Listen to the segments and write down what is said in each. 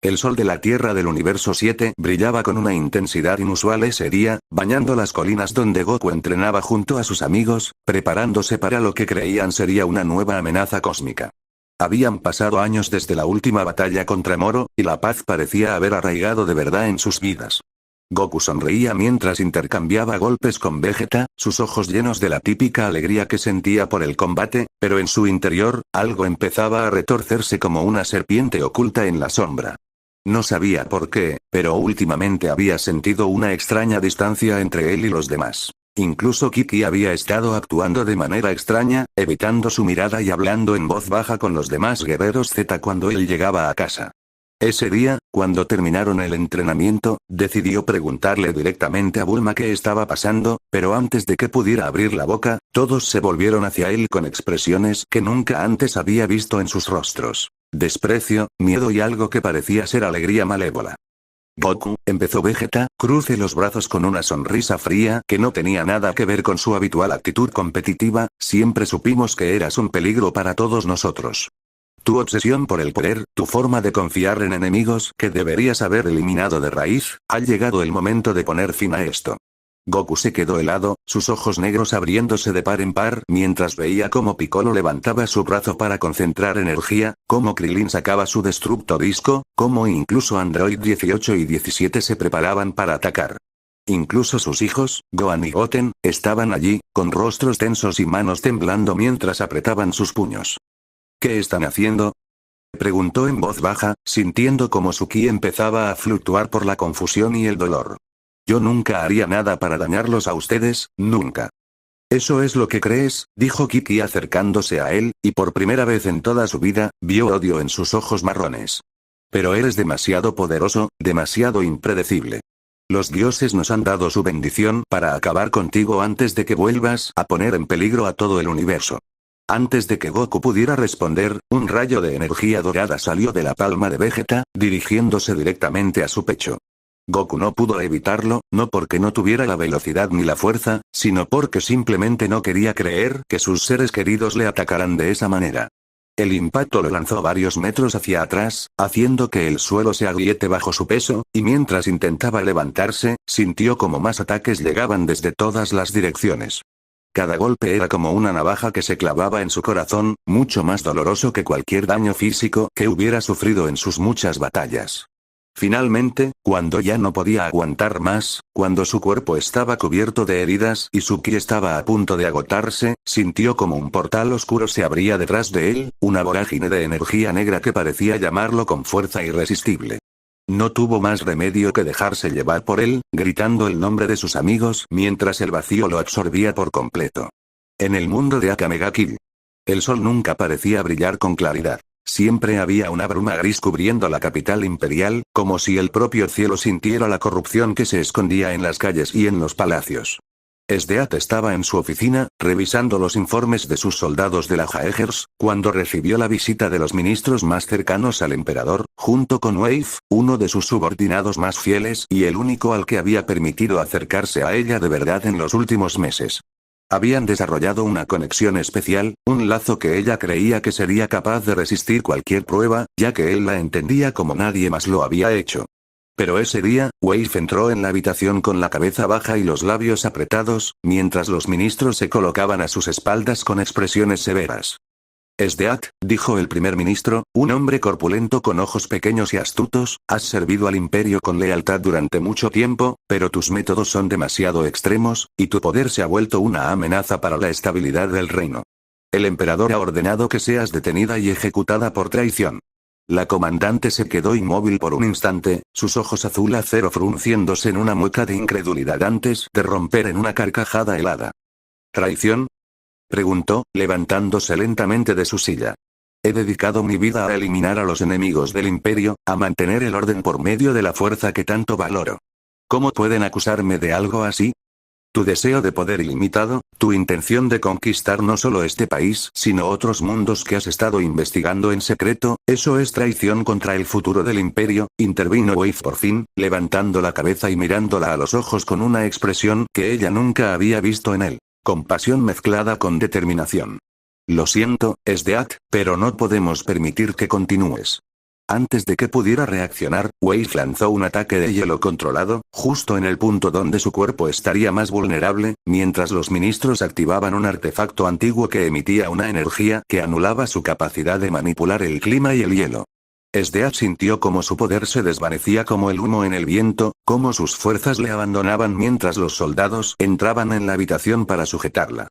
El sol de la Tierra del Universo 7 brillaba con una intensidad inusual ese día, bañando las colinas donde Goku entrenaba junto a sus amigos, preparándose para lo que creían sería una nueva amenaza cósmica. Habían pasado años desde la última batalla contra Moro, y la paz parecía haber arraigado de verdad en sus vidas. Goku sonreía mientras intercambiaba golpes con Vegeta, sus ojos llenos de la típica alegría que sentía por el combate, pero en su interior, algo empezaba a retorcerse como una serpiente oculta en la sombra. No sabía por qué, pero últimamente había sentido una extraña distancia entre él y los demás. Incluso Kiki había estado actuando de manera extraña, evitando su mirada y hablando en voz baja con los demás guerreros Z cuando él llegaba a casa. Ese día, cuando terminaron el entrenamiento, decidió preguntarle directamente a Bulma qué estaba pasando, pero antes de que pudiera abrir la boca, todos se volvieron hacia él con expresiones que nunca antes había visto en sus rostros. Desprecio, miedo y algo que parecía ser alegría malévola. Goku, empezó Vegeta, cruce los brazos con una sonrisa fría que no tenía nada que ver con su habitual actitud competitiva, siempre supimos que eras un peligro para todos nosotros. Tu obsesión por el poder, tu forma de confiar en enemigos que deberías haber eliminado de raíz, ha llegado el momento de poner fin a esto. Goku se quedó helado, sus ojos negros abriéndose de par en par mientras veía cómo Piccolo levantaba su brazo para concentrar energía, cómo Krillin sacaba su Destructo Disco, cómo incluso Android 18 y 17 se preparaban para atacar. Incluso sus hijos, Gohan y Goten, estaban allí, con rostros tensos y manos temblando mientras apretaban sus puños. ¿Qué están haciendo?, preguntó en voz baja, sintiendo como su ki empezaba a fluctuar por la confusión y el dolor. Yo nunca haría nada para dañarlos a ustedes, nunca. ¿Eso es lo que crees?, dijo Kiki acercándose a él, y por primera vez en toda su vida, vio odio en sus ojos marrones. Pero eres demasiado poderoso, demasiado impredecible. Los dioses nos han dado su bendición para acabar contigo antes de que vuelvas a poner en peligro a todo el universo. Antes de que Goku pudiera responder, un rayo de energía dorada salió de la palma de Vegeta, dirigiéndose directamente a su pecho. Goku no pudo evitarlo, no porque no tuviera la velocidad ni la fuerza, sino porque simplemente no quería creer que sus seres queridos le atacaran de esa manera. El impacto lo lanzó varios metros hacia atrás, haciendo que el suelo se agriete bajo su peso, y mientras intentaba levantarse, sintió como más ataques llegaban desde todas las direcciones. Cada golpe era como una navaja que se clavaba en su corazón, mucho más doloroso que cualquier daño físico que hubiera sufrido en sus muchas batallas. Finalmente, cuando ya no podía aguantar más, cuando su cuerpo estaba cubierto de heridas y su ki estaba a punto de agotarse, sintió como un portal oscuro se abría detrás de él, una vorágine de energía negra que parecía llamarlo con fuerza irresistible. No tuvo más remedio que dejarse llevar por él, gritando el nombre de sus amigos mientras el vacío lo absorbía por completo. En el mundo de Akame ga Kill, el sol nunca parecía brillar con claridad. Siempre había una bruma gris cubriendo la capital imperial, como si el propio cielo sintiera la corrupción que se escondía en las calles y en los palacios. Esdeat estaba en su oficina, revisando los informes de sus soldados de la Jaegers, cuando recibió la visita de los ministros más cercanos al emperador, junto con Wave, uno de sus subordinados más fieles y el único al que había permitido acercarse a ella de verdad en los últimos meses. Habían desarrollado una conexión especial, un lazo que ella creía que sería capaz de resistir cualquier prueba, ya que él la entendía como nadie más lo había hecho. Pero ese día, Wave entró en la habitación con la cabeza baja y los labios apretados, mientras los ministros se colocaban a sus espaldas con expresiones severas. Esdeat, dijo el primer ministro, un hombre corpulento con ojos pequeños y astutos, has servido al imperio con lealtad durante mucho tiempo, pero tus métodos son demasiado extremos, y tu poder se ha vuelto una amenaza para la estabilidad del reino. El emperador ha ordenado que seas detenida y ejecutada por traición. La comandante se quedó inmóvil por un instante, sus ojos azul acero frunciéndose en una mueca de incredulidad antes de romper en una carcajada helada. ¿Traición?, preguntó, levantándose lentamente de su silla. He dedicado mi vida a eliminar a los enemigos del imperio, a mantener el orden por medio de la fuerza que tanto valoro. ¿Cómo pueden acusarme de algo así? Tu deseo de poder ilimitado, tu intención de conquistar no solo este país, sino otros mundos que has estado investigando en secreto, eso es traición contra el futuro del imperio, intervino Wave por fin, levantando la cabeza y mirándola a los ojos con una expresión que ella nunca había visto en él, compasión mezclada con determinación. Lo siento, Esdeat, pero no podemos permitir que continúes. Antes de que pudiera reaccionar, Wave lanzó un ataque de hielo controlado, justo en el punto donde su cuerpo estaría más vulnerable, mientras los ministros activaban un artefacto antiguo que emitía una energía que anulaba su capacidad de manipular el clima y el hielo. Sdeat sintió como su poder se desvanecía como el humo en el viento, como sus fuerzas le abandonaban mientras los soldados entraban en la habitación para sujetarla.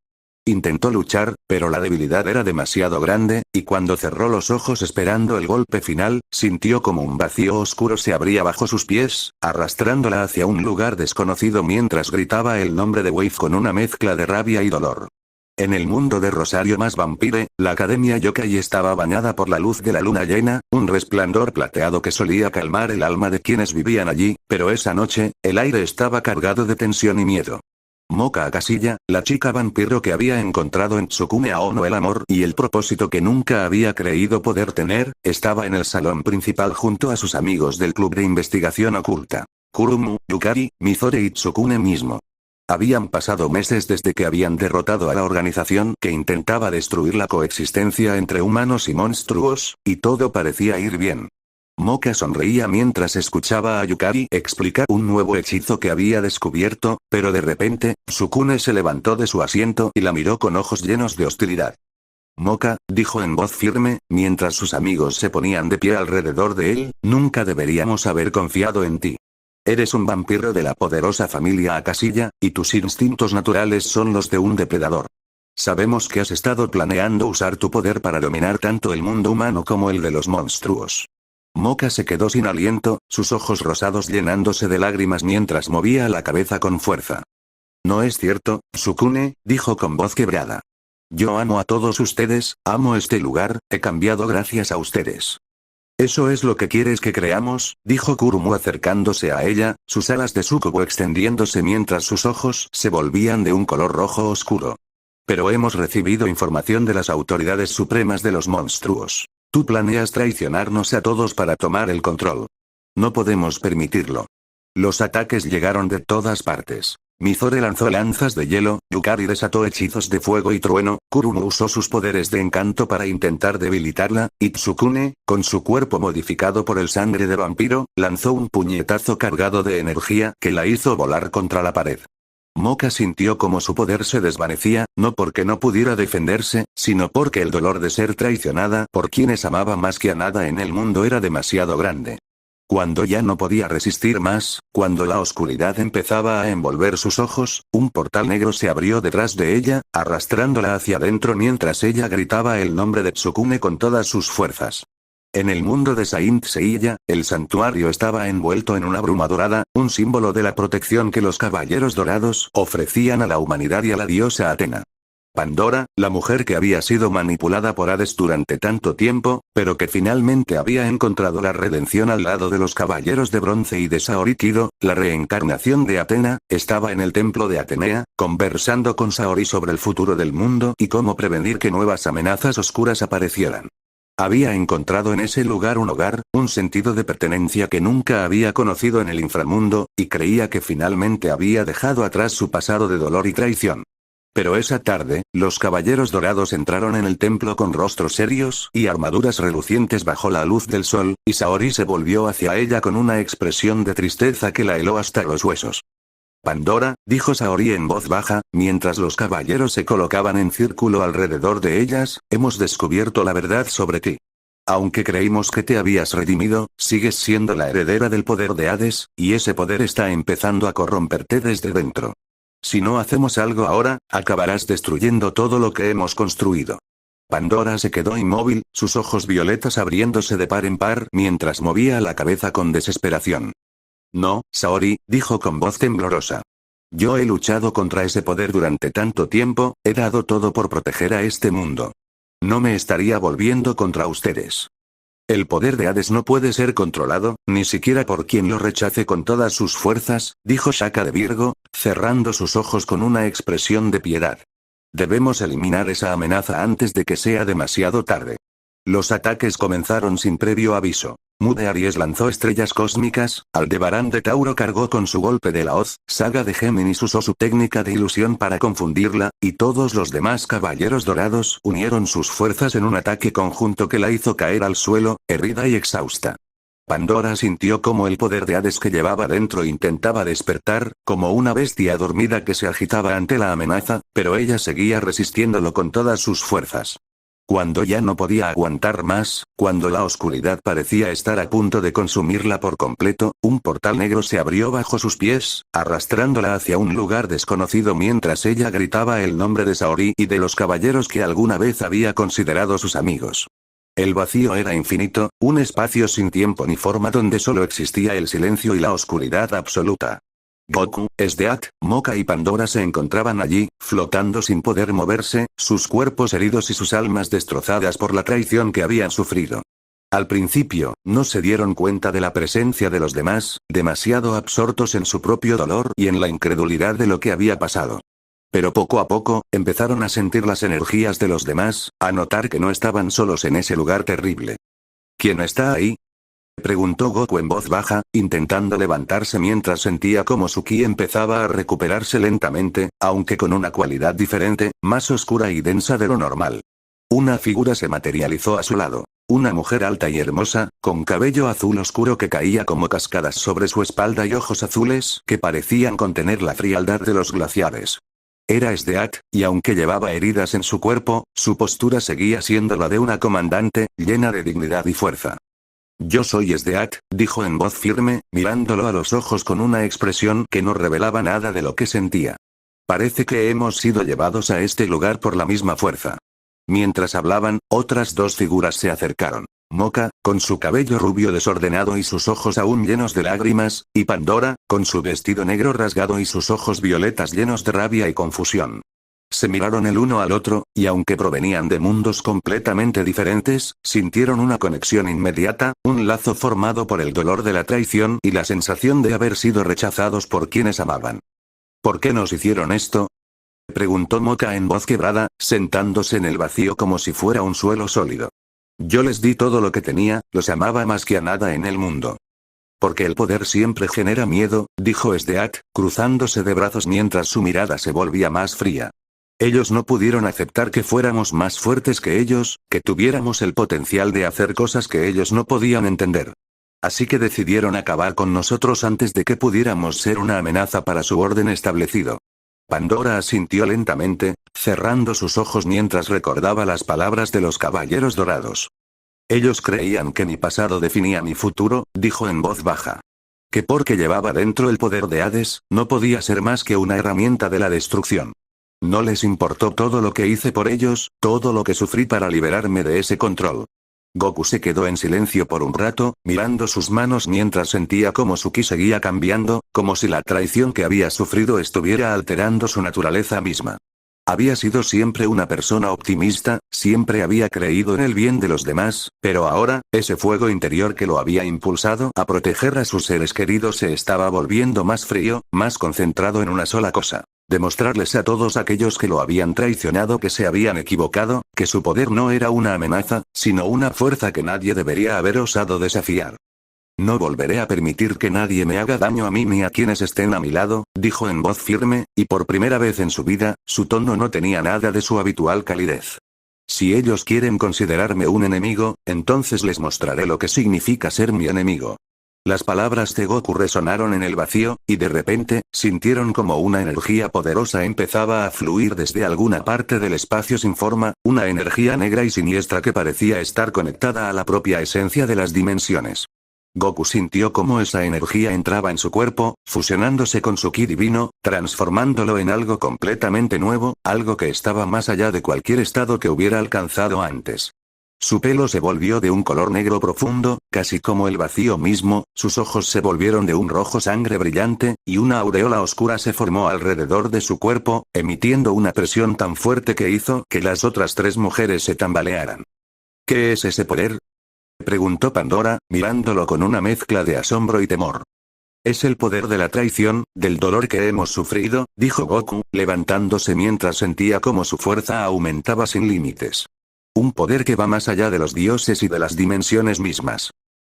Intentó luchar, pero la debilidad era demasiado grande, y cuando cerró los ojos esperando el golpe final, sintió como un vacío oscuro se abría bajo sus pies, arrastrándola hacia un lugar desconocido mientras gritaba el nombre de Wave con una mezcla de rabia y dolor. En el mundo de Rosario más Vampire, la Academia Yokai estaba bañada por la luz de la luna llena, un resplandor plateado que solía calmar el alma de quienes vivían allí, pero esa noche, el aire estaba cargado de tensión y miedo. Moka Akashiya, la chica vampiro que había encontrado en Tsukune Aono el amor y el propósito que nunca había creído poder tener, estaba en el salón principal junto a sus amigos del club de investigación oculta. Kurumu, Yukari, Mizore y Tsukune mismo. Habían pasado meses desde que habían derrotado a la organización que intentaba destruir la coexistencia entre humanos y monstruos, y todo parecía ir bien. Moka sonreía mientras escuchaba a Yukari explicar un nuevo hechizo que había descubierto, pero de repente, Tsukune se levantó de su asiento y la miró con ojos llenos de hostilidad. Moka, dijo en voz firme, mientras sus amigos se ponían de pie alrededor de él, nunca deberíamos haber confiado en ti. Eres un vampiro de la poderosa familia Akashiya, y tus instintos naturales son los de un depredador. Sabemos que has estado planeando usar tu poder para dominar tanto el mundo humano como el de los monstruos. Moka se quedó sin aliento, sus ojos rosados llenándose de lágrimas mientras movía la cabeza con fuerza. No es cierto, Tsukune, dijo con voz quebrada. Yo amo a todos ustedes, amo este lugar, he cambiado gracias a ustedes. ¿Eso es lo que quieres que creamos?, dijo Kurumu acercándose a ella, sus alas de sucubo extendiéndose mientras sus ojos se volvían de un color rojo oscuro. Pero hemos recibido información de las autoridades supremas de los monstruos. Tú planeas traicionarnos a todos para tomar el control. No podemos permitirlo. Los ataques llegaron de todas partes. Mizore lanzó lanzas de hielo, Yukari desató hechizos de fuego y trueno, Kurumu usó sus poderes de encanto para intentar debilitarla, y Tsukune, con su cuerpo modificado por el sangre de vampiro, lanzó un puñetazo cargado de energía que la hizo volar contra la pared. Moka sintió como su poder se desvanecía, no porque no pudiera defenderse, sino porque el dolor de ser traicionada por quienes amaba más que a nada en el mundo era demasiado grande. Cuando ya no podía resistir más, cuando la oscuridad empezaba a envolver sus ojos, un portal negro se abrió detrás de ella, arrastrándola hacia adentro mientras ella gritaba el nombre de Tsukune con todas sus fuerzas. En el mundo de Saint Seiya, el santuario estaba envuelto en una bruma dorada, un símbolo de la protección que los caballeros dorados ofrecían a la humanidad y a la diosa Atena. Pandora, la mujer que había sido manipulada por Hades durante tanto tiempo, pero que finalmente había encontrado la redención al lado de los caballeros de bronce y de Saori Kido, la reencarnación de Atena, estaba en el templo de Atenea, conversando con Saori sobre el futuro del mundo y cómo prevenir que nuevas amenazas oscuras aparecieran. Había encontrado en ese lugar un hogar, un sentido de pertenencia que nunca había conocido en el inframundo, y creía que finalmente había dejado atrás su pasado de dolor y traición. Pero esa tarde, los caballeros dorados entraron en el templo con rostros serios y armaduras relucientes bajo la luz del sol, y Saori se volvió hacia ella con una expresión de tristeza que la heló hasta los huesos. Pandora, dijo Saori en voz baja, mientras los caballeros se colocaban en círculo alrededor de ellas, hemos descubierto la verdad sobre ti. Aunque creímos que te habías redimido, sigues siendo la heredera del poder de Hades, y ese poder está empezando a corromperte desde dentro. Si no hacemos algo ahora, acabarás destruyendo todo lo que hemos construido. Pandora se quedó inmóvil, sus ojos violetas abriéndose de par en par mientras movía la cabeza con desesperación. No, Saori, dijo con voz temblorosa. Yo he luchado contra ese poder durante tanto tiempo, he dado todo por proteger a este mundo. No me estaría volviendo contra ustedes. El poder de Hades no puede ser controlado, ni siquiera por quien lo rechace con todas sus fuerzas, dijo Shaka de Virgo, cerrando sus ojos con una expresión de piedad. Debemos eliminar esa amenaza antes de que sea demasiado tarde. Los ataques comenzaron sin previo aviso. Mu de Aries lanzó estrellas cósmicas, Aldebarán de Tauro cargó con su golpe de la hoz, Saga de Géminis usó su técnica de ilusión para confundirla, y todos los demás caballeros dorados unieron sus fuerzas en un ataque conjunto que la hizo caer al suelo, herida y exhausta. Pandora sintió como el poder de Hades que llevaba dentro intentaba despertar, como una bestia dormida que se agitaba ante la amenaza, pero ella seguía resistiéndolo con todas sus fuerzas. Cuando ya no podía aguantar más, cuando la oscuridad parecía estar a punto de consumirla por completo, un portal negro se abrió bajo sus pies, arrastrándola hacia un lugar desconocido mientras ella gritaba el nombre de Saori y de los caballeros que alguna vez había considerado sus amigos. El vacío era infinito, un espacio sin tiempo ni forma donde solo existía el silencio y la oscuridad absoluta. Goku, Esdeath, Moka y Pandora se encontraban allí, flotando sin poder moverse, sus cuerpos heridos y sus almas destrozadas por la traición que habían sufrido. Al principio, no se dieron cuenta de la presencia de los demás, demasiado absortos en su propio dolor y en la incredulidad de lo que había pasado. Pero poco a poco, empezaron a sentir las energías de los demás, a notar que no estaban solos en ese lugar terrible. ¿Quién está ahí?, preguntó Goku en voz baja, intentando levantarse mientras sentía como su ki empezaba a recuperarse lentamente, aunque con una cualidad diferente, más oscura y densa de lo normal. Una figura se materializó a su lado. Una mujer alta y hermosa, con cabello azul oscuro que caía como cascadas sobre su espalda y ojos azules que parecían contener la frialdad de los glaciares. Era Esdeath, y aunque llevaba heridas en su cuerpo, su postura seguía siendo la de una comandante, llena de dignidad y fuerza. Yo soy Esdeath, dijo en voz firme, mirándolo a los ojos con una expresión que no revelaba nada de lo que sentía. Parece que hemos sido llevados a este lugar por la misma fuerza. Mientras hablaban, otras dos figuras se acercaron. Moka, con su cabello rubio desordenado y sus ojos aún llenos de lágrimas, y Pandora, con su vestido negro rasgado y sus ojos violetas llenos de rabia y confusión. Se miraron el uno al otro, y aunque provenían de mundos completamente diferentes, sintieron una conexión inmediata, un lazo formado por el dolor de la traición y la sensación de haber sido rechazados por quienes amaban. ¿Por qué nos hicieron esto?, preguntó Moka en voz quebrada, sentándose en el vacío como si fuera un suelo sólido. Yo les di todo lo que tenía, los amaba más que a nada en el mundo. Porque el poder siempre genera miedo, dijo Esdeath, cruzándose de brazos mientras su mirada se volvía más fría. Ellos no pudieron aceptar que fuéramos más fuertes que ellos, que tuviéramos el potencial de hacer cosas que ellos no podían entender. Así que decidieron acabar con nosotros antes de que pudiéramos ser una amenaza para su orden establecido. Pandora asintió lentamente, cerrando sus ojos mientras recordaba las palabras de los caballeros dorados. Ellos creían que mi pasado definía mi futuro, dijo en voz baja. Que porque llevaba dentro el poder de Hades, no podía ser más que una herramienta de la destrucción. No les importó todo lo que hice por ellos, todo lo que sufrí para liberarme de ese control. Goku se quedó en silencio por un rato, mirando sus manos mientras sentía como su ki seguía cambiando, como si la traición que había sufrido estuviera alterando su naturaleza misma. Había sido siempre una persona optimista, siempre había creído en el bien de los demás, pero ahora, ese fuego interior que lo había impulsado a proteger a sus seres queridos se estaba volviendo más frío, más concentrado en una sola cosa. Demostrarles a todos aquellos que lo habían traicionado que se habían equivocado, que su poder no era una amenaza, sino una fuerza que nadie debería haber osado desafiar. No volveré a permitir que nadie me haga daño a mí ni a quienes estén a mi lado, dijo en voz firme, y por primera vez en su vida, su tono no tenía nada de su habitual calidez. Si ellos quieren considerarme un enemigo, entonces les mostraré lo que significa ser mi enemigo. Las palabras de Goku resonaron en el vacío, y de repente, sintieron como una energía poderosa empezaba a fluir desde alguna parte del espacio sin forma, una energía negra y siniestra que parecía estar conectada a la propia esencia de las dimensiones. Goku sintió cómo esa energía entraba en su cuerpo, fusionándose con su ki divino, transformándolo en algo completamente nuevo, algo que estaba más allá de cualquier estado que hubiera alcanzado antes. Su pelo se volvió de un color negro profundo, casi como el vacío mismo, sus ojos se volvieron de un rojo sangre brillante, y una aureola oscura se formó alrededor de su cuerpo, emitiendo una presión tan fuerte que hizo que las otras tres mujeres se tambalearan. ¿Qué es ese poder?, preguntó Pandora, mirándolo con una mezcla de asombro y temor. Es el poder de la traición, del dolor que hemos sufrido, dijo Goku, levantándose mientras sentía cómo su fuerza aumentaba sin límites. Un poder que va más allá de los dioses y de las dimensiones mismas.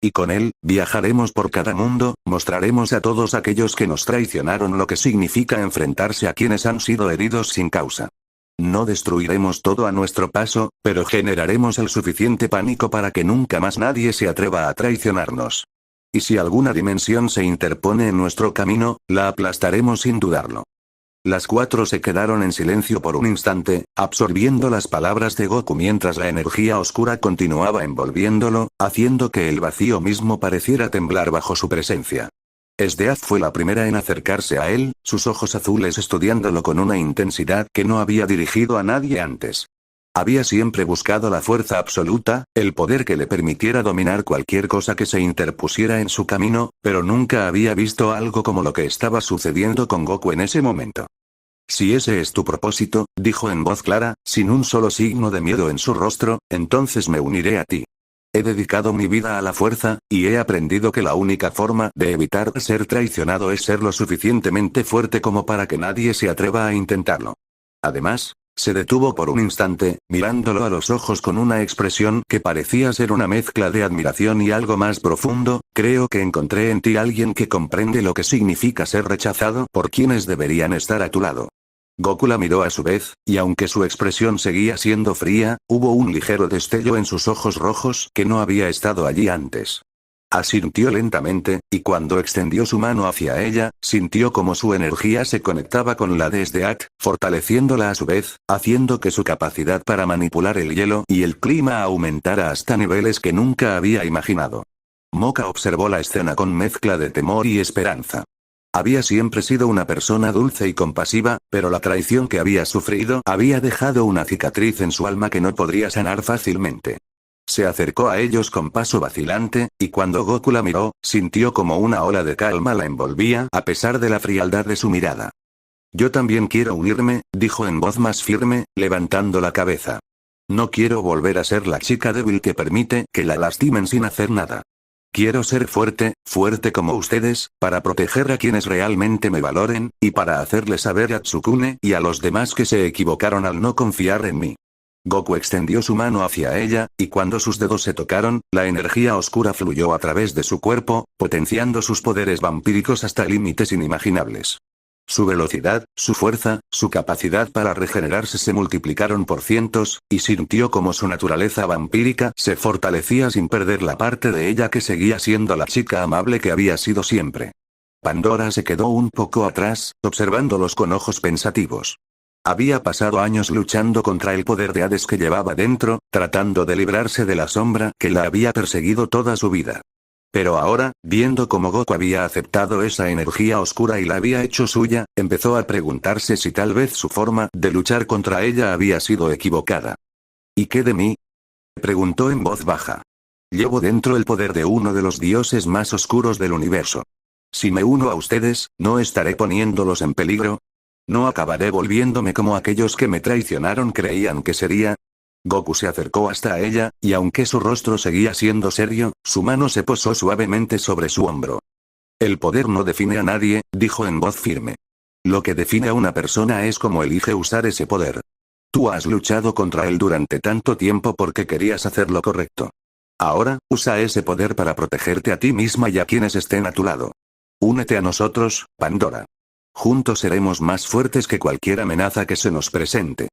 Y con él, viajaremos por cada mundo, mostraremos a todos aquellos que nos traicionaron lo que significa enfrentarse a quienes han sido heridos sin causa. No destruiremos todo a nuestro paso, pero generaremos el suficiente pánico para que nunca más nadie se atreva a traicionarnos. Y si alguna dimensión se interpone en nuestro camino, la aplastaremos sin dudarlo. Las cuatro se quedaron en silencio por un instante, absorbiendo las palabras de Goku mientras la energía oscura continuaba envolviéndolo, haciendo que el vacío mismo pareciera temblar bajo su presencia. Esdeath fue la primera en acercarse a él, sus ojos azules estudiándolo con una intensidad que no había dirigido a nadie antes. Había siempre buscado la fuerza absoluta, el poder que le permitiera dominar cualquier cosa que se interpusiera en su camino, pero nunca había visto algo como lo que estaba sucediendo con Goku en ese momento. Si ese es tu propósito, dijo en voz clara, sin un solo signo de miedo en su rostro, entonces me uniré a ti. He dedicado mi vida a la fuerza, y he aprendido que la única forma de evitar ser traicionado es ser lo suficientemente fuerte como para que nadie se atreva a intentarlo. Además, se detuvo por un instante, mirándolo a los ojos con una expresión que parecía ser una mezcla de admiración y algo más profundo. Creo que encontré en ti alguien que comprende lo que significa ser rechazado por quienes deberían estar a tu lado. Goku la miró a su vez, y aunque su expresión seguía siendo fría, hubo un ligero destello en sus ojos rojos que no había estado allí antes. Asintió lentamente, y cuando extendió su mano hacia ella, sintió como su energía se conectaba con la de Esdeath, fortaleciéndola a su vez, haciendo que su capacidad para manipular el hielo y el clima aumentara hasta niveles que nunca había imaginado. Moka observó la escena con mezcla de temor y esperanza. Había siempre sido una persona dulce y compasiva, pero la traición que había sufrido había dejado una cicatriz en su alma que no podría sanar fácilmente. Se acercó a ellos con paso vacilante, y cuando Goku la miró, sintió como una ola de calma la envolvía a pesar de la frialdad de su mirada. Yo también quiero unirme, dijo en voz más firme, levantando la cabeza. No quiero volver a ser la chica débil que permite que la lastimen sin hacer nada. Quiero ser fuerte, fuerte como ustedes, para proteger a quienes realmente me valoren, y para hacerle saber a Tsukune y a los demás que se equivocaron al no confiar en mí. Goku extendió su mano hacia ella, y cuando sus dedos se tocaron, la energía oscura fluyó a través de su cuerpo, potenciando sus poderes vampíricos hasta límites inimaginables. Su velocidad, su fuerza, su capacidad para regenerarse se multiplicaron por cientos, y sintió como su naturaleza vampírica se fortalecía sin perder la parte de ella que seguía siendo la chica amable que había sido siempre. Pandora se quedó un poco atrás, observándolos con ojos pensativos. Había pasado años luchando contra el poder de Hades que llevaba dentro, tratando de librarse de la sombra que la había perseguido toda su vida. Pero ahora, viendo cómo Goku había aceptado esa energía oscura y la había hecho suya, empezó a preguntarse si tal vez su forma de luchar contra ella había sido equivocada. ¿Y qué de mí?, preguntó en voz baja. Llevo dentro el poder de uno de los dioses más oscuros del universo. Si me uno a ustedes, ¿no estaré poniéndolos en peligro? ¿No acabaré volviéndome como aquellos que me traicionaron creían que sería? Goku se acercó hasta ella, y aunque su rostro seguía siendo serio, su mano se posó suavemente sobre su hombro. El poder no define a nadie, dijo en voz firme. Lo que define a una persona es cómo elige usar ese poder. Tú has luchado contra él durante tanto tiempo porque querías hacer lo correcto. Ahora, usa ese poder para protegerte a ti misma y a quienes estén a tu lado. Únete a nosotros, Pandora. Juntos seremos más fuertes que cualquier amenaza que se nos presente.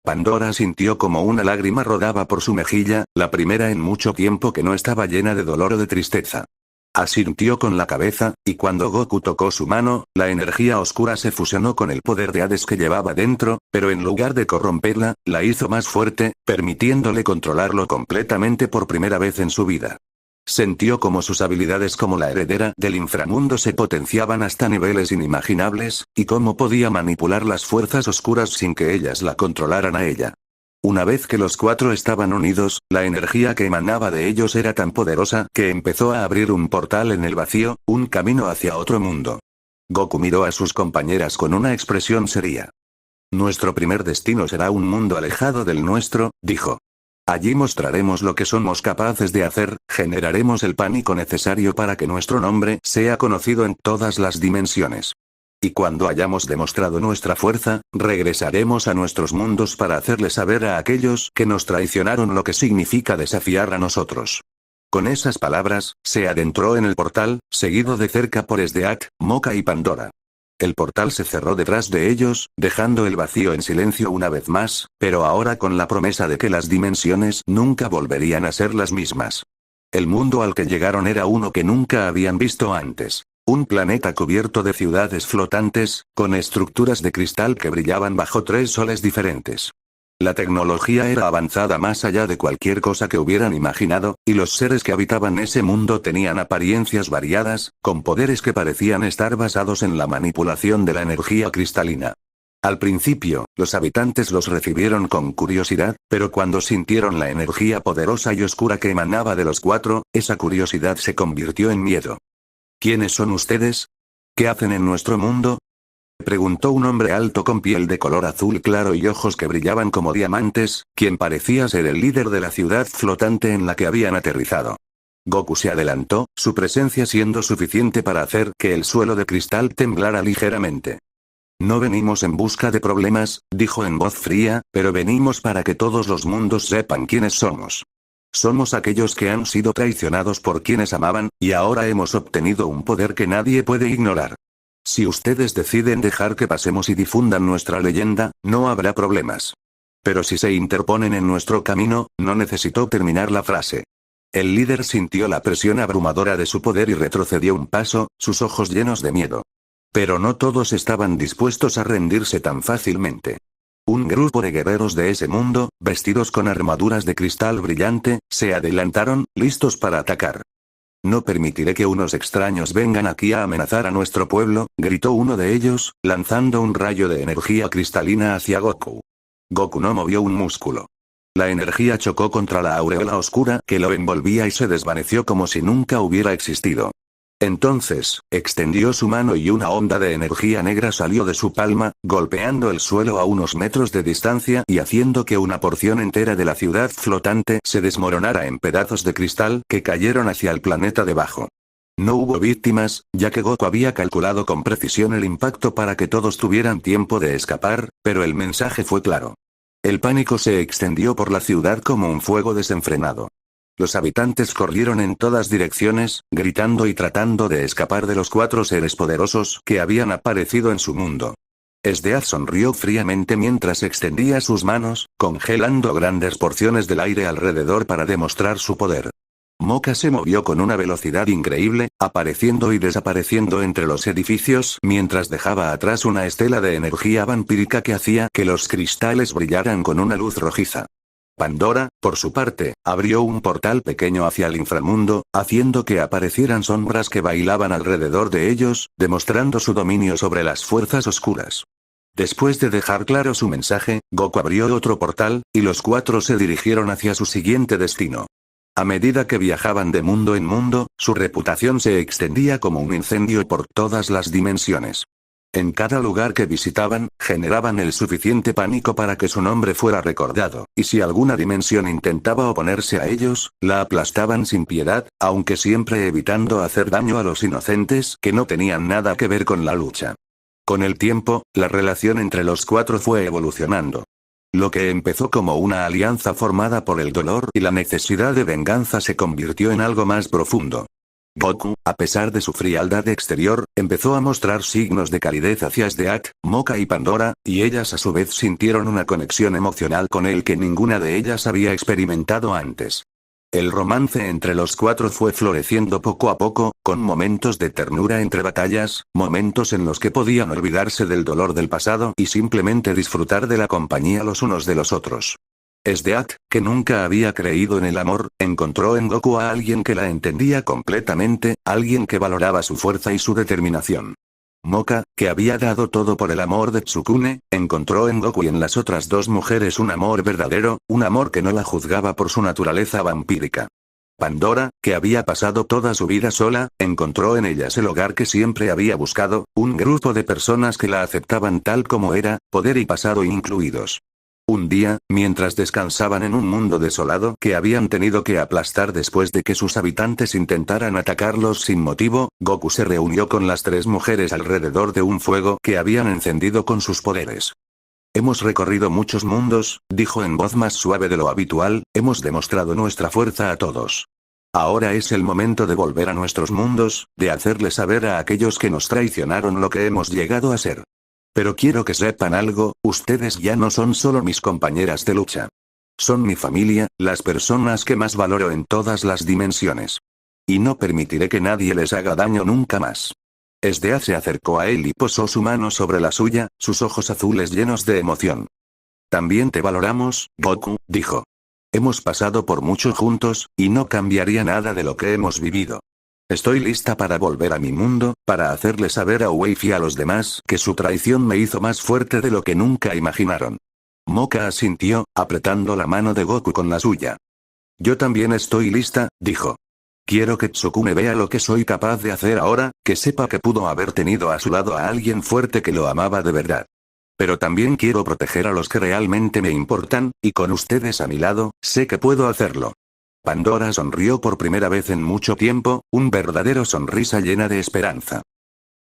Pandora sintió como una lágrima rodaba por su mejilla, la primera en mucho tiempo que no estaba llena de dolor o de tristeza. Asintió con la cabeza, y cuando Goku tocó su mano, la energía oscura se fusionó con el poder de Hades que llevaba dentro, pero en lugar de corromperla, la hizo más fuerte, permitiéndole controlarlo completamente por primera vez en su vida. Sintió como sus habilidades como la heredera del inframundo se potenciaban hasta niveles inimaginables, y cómo podía manipular las fuerzas oscuras sin que ellas la controlaran a ella. Una vez que los cuatro estaban unidos, la energía que emanaba de ellos era tan poderosa que empezó a abrir un portal en el vacío, un camino hacia otro mundo. Goku miró a sus compañeras con una expresión seria. Nuestro primer destino será un mundo alejado del nuestro, dijo. Allí mostraremos lo que somos capaces de hacer, generaremos el pánico necesario para que nuestro nombre sea conocido en todas las dimensiones. Y cuando hayamos demostrado nuestra fuerza, regresaremos a nuestros mundos para hacerle saber a aquellos que nos traicionaron lo que significa desafiar a nosotros. Con esas palabras, se adentró en el portal, seguido de cerca por Sdeak, Moka y Pandora. El portal se cerró detrás de ellos, dejando el vacío en silencio una vez más, pero ahora con la promesa de que las dimensiones nunca volverían a ser las mismas. El mundo al que llegaron era uno que nunca habían visto antes. Un planeta cubierto de ciudades flotantes, con estructuras de cristal que brillaban bajo 3 soles diferentes. La tecnología era avanzada más allá de cualquier cosa que hubieran imaginado, y los seres que habitaban ese mundo tenían apariencias variadas, con poderes que parecían estar basados en la manipulación de la energía cristalina. Al principio, los habitantes los recibieron con curiosidad, pero cuando sintieron la energía poderosa y oscura que emanaba de los 4, esa curiosidad se convirtió en miedo. ¿Quiénes son ustedes? ¿Qué hacen en nuestro mundo? Preguntó un hombre alto con piel de color azul claro y ojos que brillaban como diamantes, quien parecía ser el líder de la ciudad flotante en la que habían aterrizado. Goku se adelantó, su presencia siendo suficiente para hacer que el suelo de cristal temblara ligeramente. No venimos en busca de problemas, dijo en voz fría, pero venimos para que todos los mundos sepan quiénes somos. Somos aquellos que han sido traicionados por quienes amaban, y ahora hemos obtenido un poder que nadie puede ignorar. Si ustedes deciden dejar que pasemos y difundan nuestra leyenda, no habrá problemas. Pero si se interponen en nuestro camino, no necesitó terminar la frase. El líder sintió la presión abrumadora de su poder y retrocedió un paso, sus ojos llenos de miedo. Pero no todos estaban dispuestos a rendirse tan fácilmente. Un grupo de guerreros de ese mundo, vestidos con armaduras de cristal brillante, se adelantaron, listos para atacar. No permitiré que unos extraños vengan aquí a amenazar a nuestro pueblo, gritó uno de ellos, lanzando un rayo de energía cristalina hacia Goku. Goku no movió un músculo. La energía chocó contra la aureola oscura que lo envolvía y se desvaneció como si nunca hubiera existido. Entonces, extendió su mano y una onda de energía negra salió de su palma, golpeando el suelo a unos metros de distancia y haciendo que una porción entera de la ciudad flotante se desmoronara en pedazos de cristal que cayeron hacia el planeta debajo. No hubo víctimas, ya que Goku había calculado con precisión el impacto para que todos tuvieran tiempo de escapar, pero el mensaje fue claro. El pánico se extendió por la ciudad como un fuego desenfrenado. Los habitantes corrieron en todas direcciones, gritando y tratando de escapar de los 4 seres poderosos que habían aparecido en su mundo. Sdeak sonrió fríamente mientras extendía sus manos, congelando grandes porciones del aire alrededor para demostrar su poder. Moka se movió con una velocidad increíble, apareciendo y desapareciendo entre los edificios mientras dejaba atrás una estela de energía vampírica que hacía que los cristales brillaran con una luz rojiza. Pandora, por su parte, abrió un portal pequeño hacia el inframundo, haciendo que aparecieran sombras que bailaban alrededor de ellos, demostrando su dominio sobre las fuerzas oscuras. Después de dejar claro su mensaje, Goku abrió otro portal, y los 4 se dirigieron hacia su siguiente destino. A medida que viajaban de mundo en mundo, su reputación se extendía como un incendio por todas las dimensiones. En cada lugar que visitaban, generaban el suficiente pánico para que su nombre fuera recordado, y si alguna dimensión intentaba oponerse a ellos, la aplastaban sin piedad, aunque siempre evitando hacer daño a los inocentes que no tenían nada que ver con la lucha. Con el tiempo, la relación entre los 4 fue evolucionando. Lo que empezó como una alianza formada por el dolor y la necesidad de venganza se convirtió en algo más profundo. Goku, a pesar de su frialdad exterior, empezó a mostrar signos de calidez hacia Sdeak, Moka y Pandora, y ellas a su vez sintieron una conexión emocional con él que ninguna de ellas había experimentado antes. El romance entre los 4 fue floreciendo poco a poco, con momentos de ternura entre batallas, momentos en los que podían olvidarse del dolor del pasado y simplemente disfrutar de la compañía los unos de los otros. Sdeak, que nunca había creído en el amor, encontró en Goku a alguien que la entendía completamente, alguien que valoraba su fuerza y su determinación. Moka, que había dado todo por el amor de Tsukune, encontró en Goku y en las otras 2 mujeres un amor verdadero, un amor que no la juzgaba por su naturaleza vampírica. Pandora, que había pasado toda su vida sola, encontró en ellas el hogar que siempre había buscado, un grupo de personas que la aceptaban tal como era, poder y pasado incluidos. Un día, mientras descansaban en un mundo desolado que habían tenido que aplastar después de que sus habitantes intentaran atacarlos sin motivo, Goku se reunió con las 3 mujeres alrededor de un fuego que habían encendido con sus poderes. Hemos recorrido muchos mundos, dijo en voz más suave de lo habitual, hemos demostrado nuestra fuerza a todos. Ahora es el momento de volver a nuestros mundos, de hacerle saber a aquellos que nos traicionaron lo que hemos llegado a ser. Pero quiero que sepan algo, ustedes ya no son solo mis compañeras de lucha. Son mi familia, las personas que más valoro en todas las dimensiones. Y no permitiré que nadie les haga daño nunca más. Esdea se acercó a él y posó su mano sobre la suya, sus ojos azules llenos de emoción. También te valoramos, Goku, dijo. Hemos pasado por mucho juntos, y no cambiaría nada de lo que hemos vivido. Estoy lista para volver a mi mundo, para hacerle saber a Wave y a los demás que su traición me hizo más fuerte de lo que nunca imaginaron. Moka asintió, apretando la mano de Goku con la suya. Yo también estoy lista, dijo. Quiero que Tsukume vea lo que soy capaz de hacer ahora, que sepa que pudo haber tenido a su lado a alguien fuerte que lo amaba de verdad. Pero también quiero proteger a los que realmente me importan, y con ustedes a mi lado, sé que puedo hacerlo. Pandora sonrió por primera vez en mucho tiempo, un verdadero sonrisa llena de esperanza.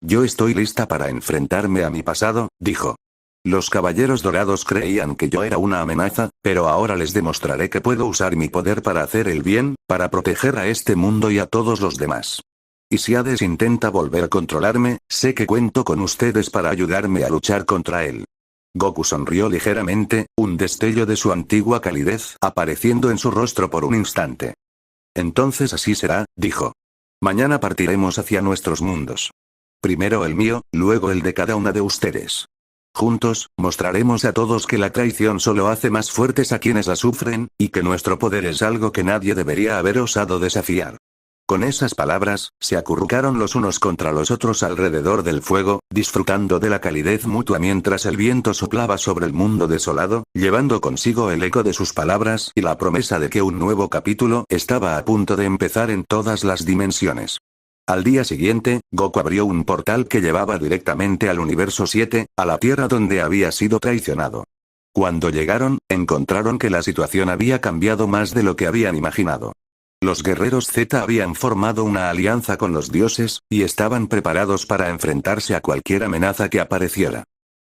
Yo estoy lista para enfrentarme a mi pasado, dijo. Los caballeros dorados creían que yo era una amenaza, pero ahora les demostraré que puedo usar mi poder para hacer el bien, para proteger a este mundo y a todos los demás. Y si Hades intenta volver a controlarme, sé que cuento con ustedes para ayudarme a luchar contra él. Goku sonrió ligeramente, un destello de su antigua calidez apareciendo en su rostro por un instante. Entonces así será, dijo. Mañana partiremos hacia nuestros mundos. Primero el mío, luego el de cada una de ustedes. Juntos, mostraremos a todos que la traición solo hace más fuertes a quienes la sufren, y que nuestro poder es algo que nadie debería haber osado desafiar. Con esas palabras, se acurrucaron los unos contra los otros alrededor del fuego, disfrutando de la calidez mutua mientras el viento soplaba sobre el mundo desolado, llevando consigo el eco de sus palabras y la promesa de que un nuevo capítulo estaba a punto de empezar en todas las dimensiones. Al día siguiente, Goku abrió un portal que llevaba directamente al universo 7, a la Tierra donde había sido traicionado. Cuando llegaron, encontraron que la situación había cambiado más de lo que habían imaginado. Los guerreros Z habían formado una alianza con los dioses, y estaban preparados para enfrentarse a cualquier amenaza que apareciera.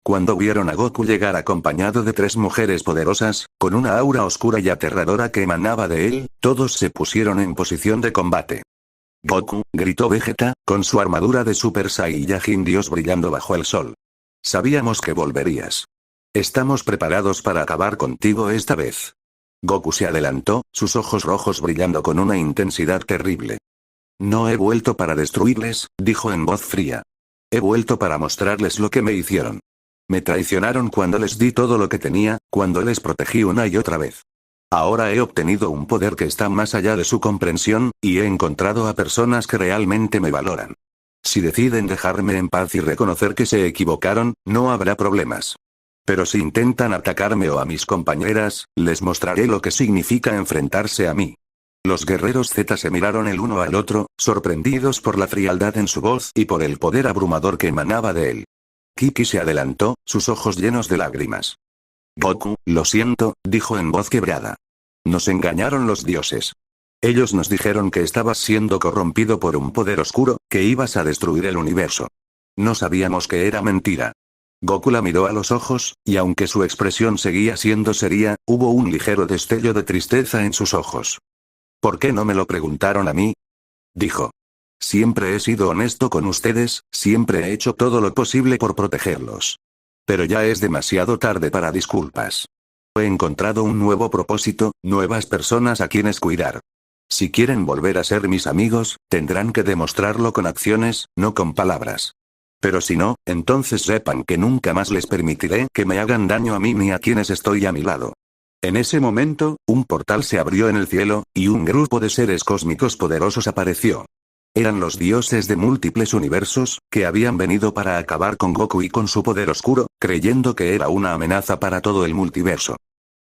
Cuando vieron a Goku llegar acompañado de 3 mujeres poderosas, con una aura oscura y aterradora que emanaba de él, todos se pusieron en posición de combate. Goku, gritó Vegeta, con su armadura de Super Saiyajin Dios brillando bajo el sol. Sabíamos que volverías. Estamos preparados para acabar contigo esta vez. Goku se adelantó, sus ojos rojos brillando con una intensidad terrible. No he vuelto para destruirles, dijo en voz fría. He vuelto para mostrarles lo que me hicieron. Me traicionaron cuando les di todo lo que tenía, cuando les protegí una y otra vez. Ahora he obtenido un poder que está más allá de su comprensión, y he encontrado a personas que realmente me valoran. Si deciden dejarme en paz y reconocer que se equivocaron, no habrá problemas. Pero si intentan atacarme o a mis compañeras, les mostraré lo que significa enfrentarse a mí. Los guerreros Z se miraron el uno al otro, sorprendidos por la frialdad en su voz y por el poder abrumador que emanaba de él. Kiki se adelantó, sus ojos llenos de lágrimas. Goku, lo siento, dijo en voz quebrada. Nos engañaron los dioses. Ellos nos dijeron que estabas siendo corrompido por un poder oscuro, que ibas a destruir el universo. No sabíamos que era mentira. Goku la miró a los ojos, y aunque su expresión seguía siendo seria, hubo un ligero destello de tristeza en sus ojos. ¿Por qué no me lo preguntaron a mí? Dijo. Siempre he sido honesto con ustedes, siempre he hecho todo lo posible por protegerlos. Pero ya es demasiado tarde para disculpas. He encontrado un nuevo propósito, nuevas personas a quienes cuidar. Si quieren volver a ser mis amigos, tendrán que demostrarlo con acciones, no con palabras. Pero si no, entonces sepan que nunca más les permitiré que me hagan daño a mí ni a quienes estoy a mi lado. En ese momento, un portal se abrió en el cielo, y un grupo de seres cósmicos poderosos apareció. Eran los dioses de múltiples universos, que habían venido para acabar con Goku y con su poder oscuro, creyendo que era una amenaza para todo el multiverso.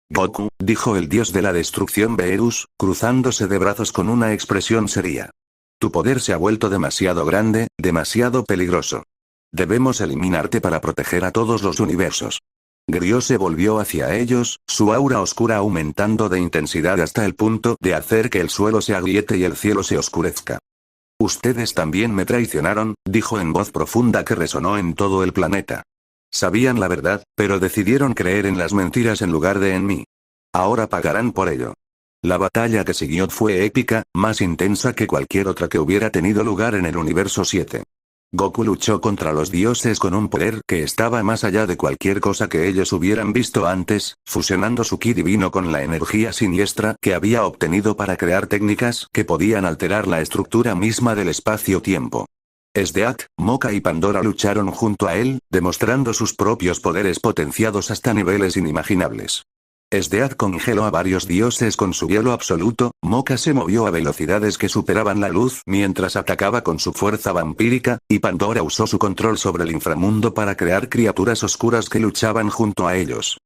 Goku, dijo el dios de la destrucción Beerus, cruzándose de brazos con una expresión seria. Tu poder se ha vuelto demasiado grande, demasiado peligroso. Debemos eliminarte para proteger a todos los universos. Grió se volvió hacia ellos, su aura oscura aumentando de intensidad hasta el punto de hacer que el suelo se agriete y el cielo se oscurezca. Ustedes también me traicionaron, dijo en voz profunda que resonó en todo el planeta. Sabían la verdad, pero decidieron creer en las mentiras en lugar de en mí. Ahora pagarán por ello. La batalla que siguió fue épica, más intensa que cualquier otra que hubiera tenido lugar en el universo 7. Goku luchó contra los dioses con un poder que estaba más allá de cualquier cosa que ellos hubieran visto antes, fusionando su ki divino con la energía siniestra que había obtenido para crear técnicas que podían alterar la estructura misma del espacio-tiempo. Esdeath, Moka y Pandora lucharon junto a él, demostrando sus propios poderes potenciados hasta niveles inimaginables. Esdeath congeló a varios dioses con su hielo absoluto, Moka se movió a velocidades que superaban la luz mientras atacaba con su fuerza vampírica, y Pandora usó su control sobre el inframundo para crear criaturas oscuras que luchaban junto a ellos.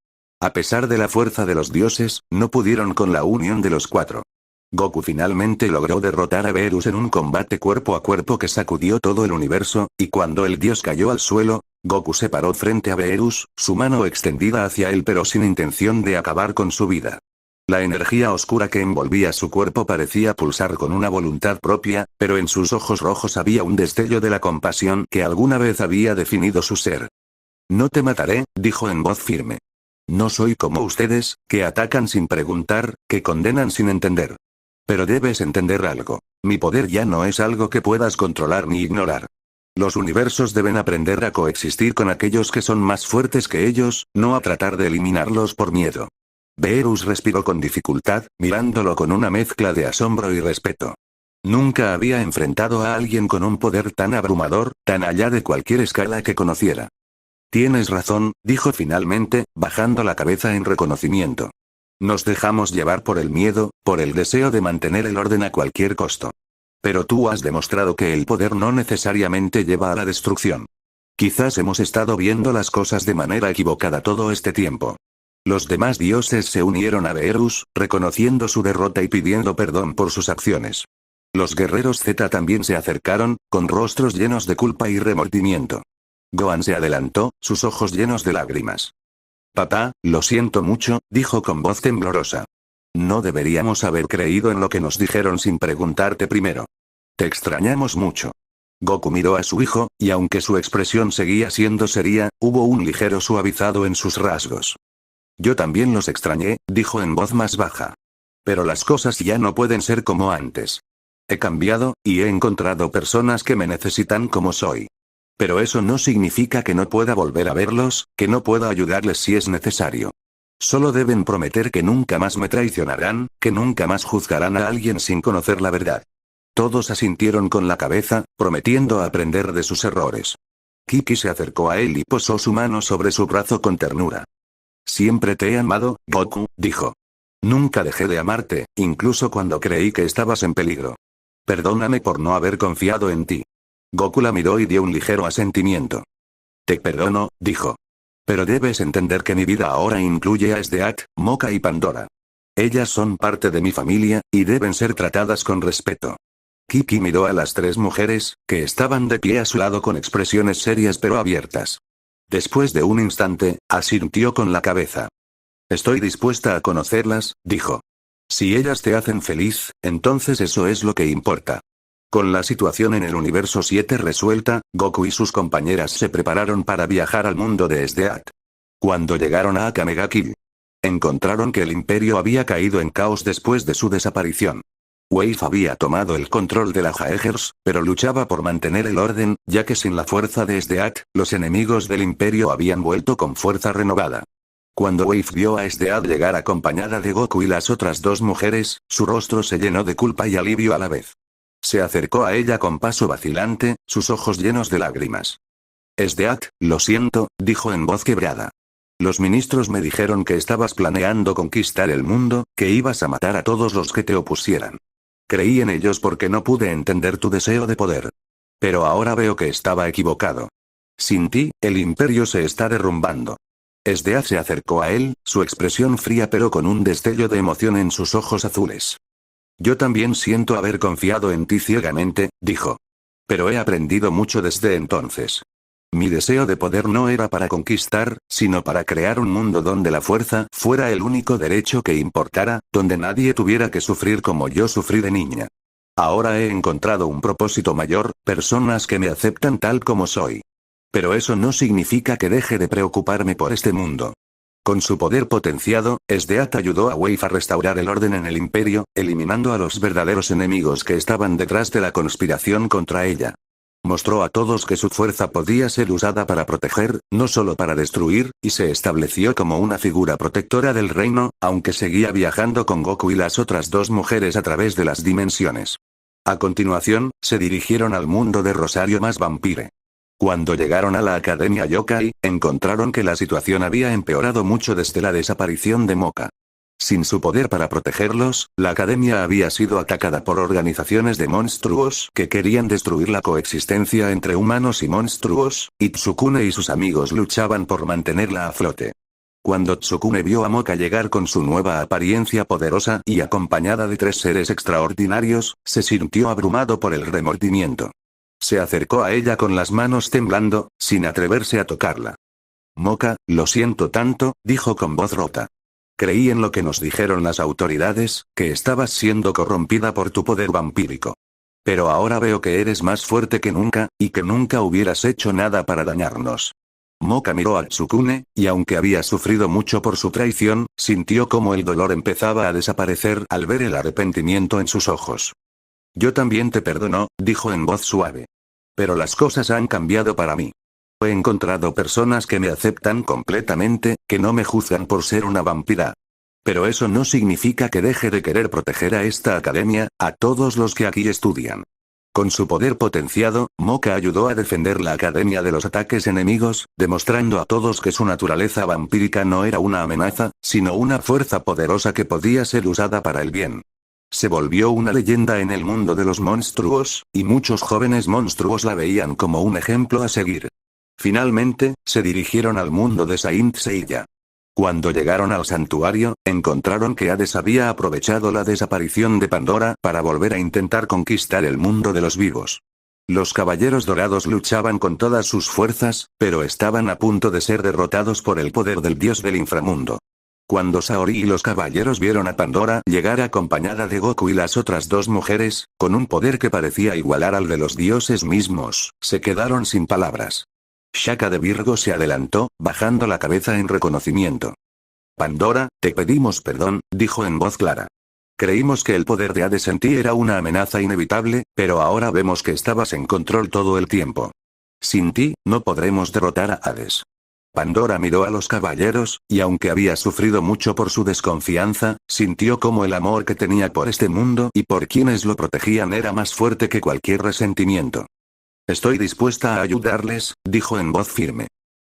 A pesar de la fuerza de los dioses, no pudieron con la unión de los cuatro. Goku finalmente logró derrotar a Beerus en un combate cuerpo a cuerpo que sacudió todo el universo, y cuando el dios cayó al suelo, Goku se paró frente a Beerus, su mano extendida hacia él pero sin intención de acabar con su vida. La energía oscura que envolvía su cuerpo parecía pulsar con una voluntad propia, pero en sus ojos rojos había un destello de la compasión que alguna vez había definido su ser. No te mataré, dijo en voz firme. No soy como ustedes, que atacan sin preguntar, que condenan sin entender. Pero debes entender algo. Mi poder ya no es algo que puedas controlar ni ignorar. Los universos deben aprender a coexistir con aquellos que son más fuertes que ellos, no a tratar de eliminarlos por miedo. Beerus respiró con dificultad, mirándolo con una mezcla de asombro y respeto. Nunca había enfrentado a alguien con un poder tan abrumador, tan allá de cualquier escala que conociera. Tienes razón, dijo finalmente, bajando la cabeza en reconocimiento. Nos dejamos llevar por el miedo, por el deseo de mantener el orden a cualquier costo. Pero tú has demostrado que el poder no necesariamente lleva a la destrucción. Quizás hemos estado viendo las cosas de manera equivocada todo este tiempo. Los demás dioses se unieron a Beerus, reconociendo su derrota y pidiendo perdón por sus acciones. Los guerreros Z también se acercaron, con rostros llenos de culpa y remordimiento. Gohan se adelantó, sus ojos llenos de lágrimas. Papá, lo siento mucho, dijo con voz temblorosa. No deberíamos haber creído en lo que nos dijeron sin preguntarte primero. Te extrañamos mucho. Goku miró a su hijo, y aunque su expresión seguía siendo seria, hubo un ligero suavizado en sus rasgos. Yo también los extrañé, dijo en voz más baja. Pero las cosas ya no pueden ser como antes. He cambiado, y he encontrado personas que me necesitan como soy. Pero eso no significa que no pueda volver a verlos, que no pueda ayudarles si es necesario. Solo deben prometer que nunca más me traicionarán, que nunca más juzgarán a alguien sin conocer la verdad. Todos asintieron con la cabeza, prometiendo aprender de sus errores. Kiki se acercó a él y posó su mano sobre su brazo con ternura. Siempre te he amado, Goku, dijo. Nunca dejé de amarte, incluso cuando creí que estabas en peligro. Perdóname por no haber confiado en ti. Goku la miró y dio un ligero asentimiento. Te perdono, dijo. Pero debes entender que mi vida ahora incluye a Esdeath, Moka y Pandora. Ellas son parte de mi familia, y deben ser tratadas con respeto. Kiki miró a las tres mujeres, que estaban de pie a su lado con expresiones serias pero abiertas. Después de un instante, asintió con la cabeza. Estoy dispuesta a conocerlas, dijo. Si ellas te hacen feliz, entonces eso es lo que importa. Con la situación en el universo 7 resuelta, Goku y sus compañeras se prepararon para viajar al mundo de Esdeath. Cuando llegaron a Akamega Kill, encontraron que el imperio había caído en caos después de su desaparición. Wave había tomado el control de la Jaegers, pero luchaba por mantener el orden, ya que sin la fuerza de Esdeath, los enemigos del imperio habían vuelto con fuerza renovada. Cuando Wave vio a Esdeath llegar acompañada de Goku y las otras dos mujeres, su rostro se llenó de culpa y alivio a la vez. Se acercó a ella con paso vacilante, sus ojos llenos de lágrimas. Esdeath, lo siento, dijo en voz quebrada. Los ministros me dijeron que estabas planeando conquistar el mundo, que ibas a matar a todos los que te opusieran. Creí en ellos porque no pude entender tu deseo de poder. Pero ahora veo que estaba equivocado. Sin ti, el imperio se está derrumbando. Esdeath se acercó a él, su expresión fría pero con un destello de emoción en sus ojos azules. Yo también siento haber confiado en ti ciegamente, dijo. Pero he aprendido mucho desde entonces. Mi deseo de poder no era para conquistar, sino para crear un mundo donde la fuerza fuera el único derecho que importara, donde nadie tuviera que sufrir como yo sufrí de niña. Ahora he encontrado un propósito mayor, personas que me aceptan tal como soy. Pero eso no significa que deje de preocuparme por este mundo. Con su poder potenciado, Esdeath ayudó a Wave a restaurar el orden en el imperio, eliminando a los verdaderos enemigos que estaban detrás de la conspiración contra ella. Mostró a todos que su fuerza podía ser usada para proteger, no solo para destruir, y se estableció como una figura protectora del reino, aunque seguía viajando con Goku y las otras dos mujeres a través de las dimensiones. A continuación, se dirigieron al mundo de Rosario más Vampire. Cuando llegaron a la Academia Yokai, encontraron que la situación había empeorado mucho desde la desaparición de Moka. Sin su poder para protegerlos, la academia había sido atacada por organizaciones de monstruos que querían destruir la coexistencia entre humanos y monstruos, y Tsukune y sus amigos luchaban por mantenerla a flote. Cuando Tsukune vio a Moka llegar con su nueva apariencia poderosa y acompañada de tres seres extraordinarios, se sintió abrumado por el remordimiento. Se acercó a ella con las manos temblando, sin atreverse a tocarla. Moka, lo siento tanto, dijo con voz rota. Creí en lo que nos dijeron las autoridades, que estabas siendo corrompida por tu poder vampírico. Pero ahora veo que eres más fuerte que nunca, y que nunca hubieras hecho nada para dañarnos. Moka miró a Tsukune, y aunque había sufrido mucho por su traición, sintió como el dolor empezaba a desaparecer al ver el arrepentimiento en sus ojos. Yo también te perdono, dijo en voz suave. Pero las cosas han cambiado para mí. He encontrado personas que me aceptan completamente, que no me juzgan por ser una vampira. Pero eso no significa que deje de querer proteger a esta academia, a todos los que aquí estudian. Con su poder potenciado, Moka ayudó a defender la academia de los ataques enemigos, demostrando a todos que su naturaleza vampírica no era una amenaza, sino una fuerza poderosa que podía ser usada para el bien. Se volvió una leyenda en el mundo de los monstruos, y muchos jóvenes monstruos la veían como un ejemplo a seguir. Finalmente, se dirigieron al mundo de Saint Seiya. Cuando llegaron al santuario, encontraron que Hades había aprovechado la desaparición de Pandora para volver a intentar conquistar el mundo de los vivos. Los caballeros dorados luchaban con todas sus fuerzas, pero estaban a punto de ser derrotados por el poder del dios del inframundo. Cuando Saori y los caballeros vieron a Pandora llegar acompañada de Goku y las otras dos mujeres, con un poder que parecía igualar al de los dioses mismos, se quedaron sin palabras. Shaka de Virgo se adelantó, bajando la cabeza en reconocimiento. Pandora, te pedimos perdón, dijo en voz clara. Creímos que el poder de Hades en ti era una amenaza inevitable, pero ahora vemos que estabas en control todo el tiempo. Sin ti, no podremos derrotar a Hades. Pandora miró a los caballeros, y aunque había sufrido mucho por su desconfianza, sintió como el amor que tenía por este mundo y por quienes lo protegían era más fuerte que cualquier resentimiento. Estoy dispuesta a ayudarles, dijo en voz firme.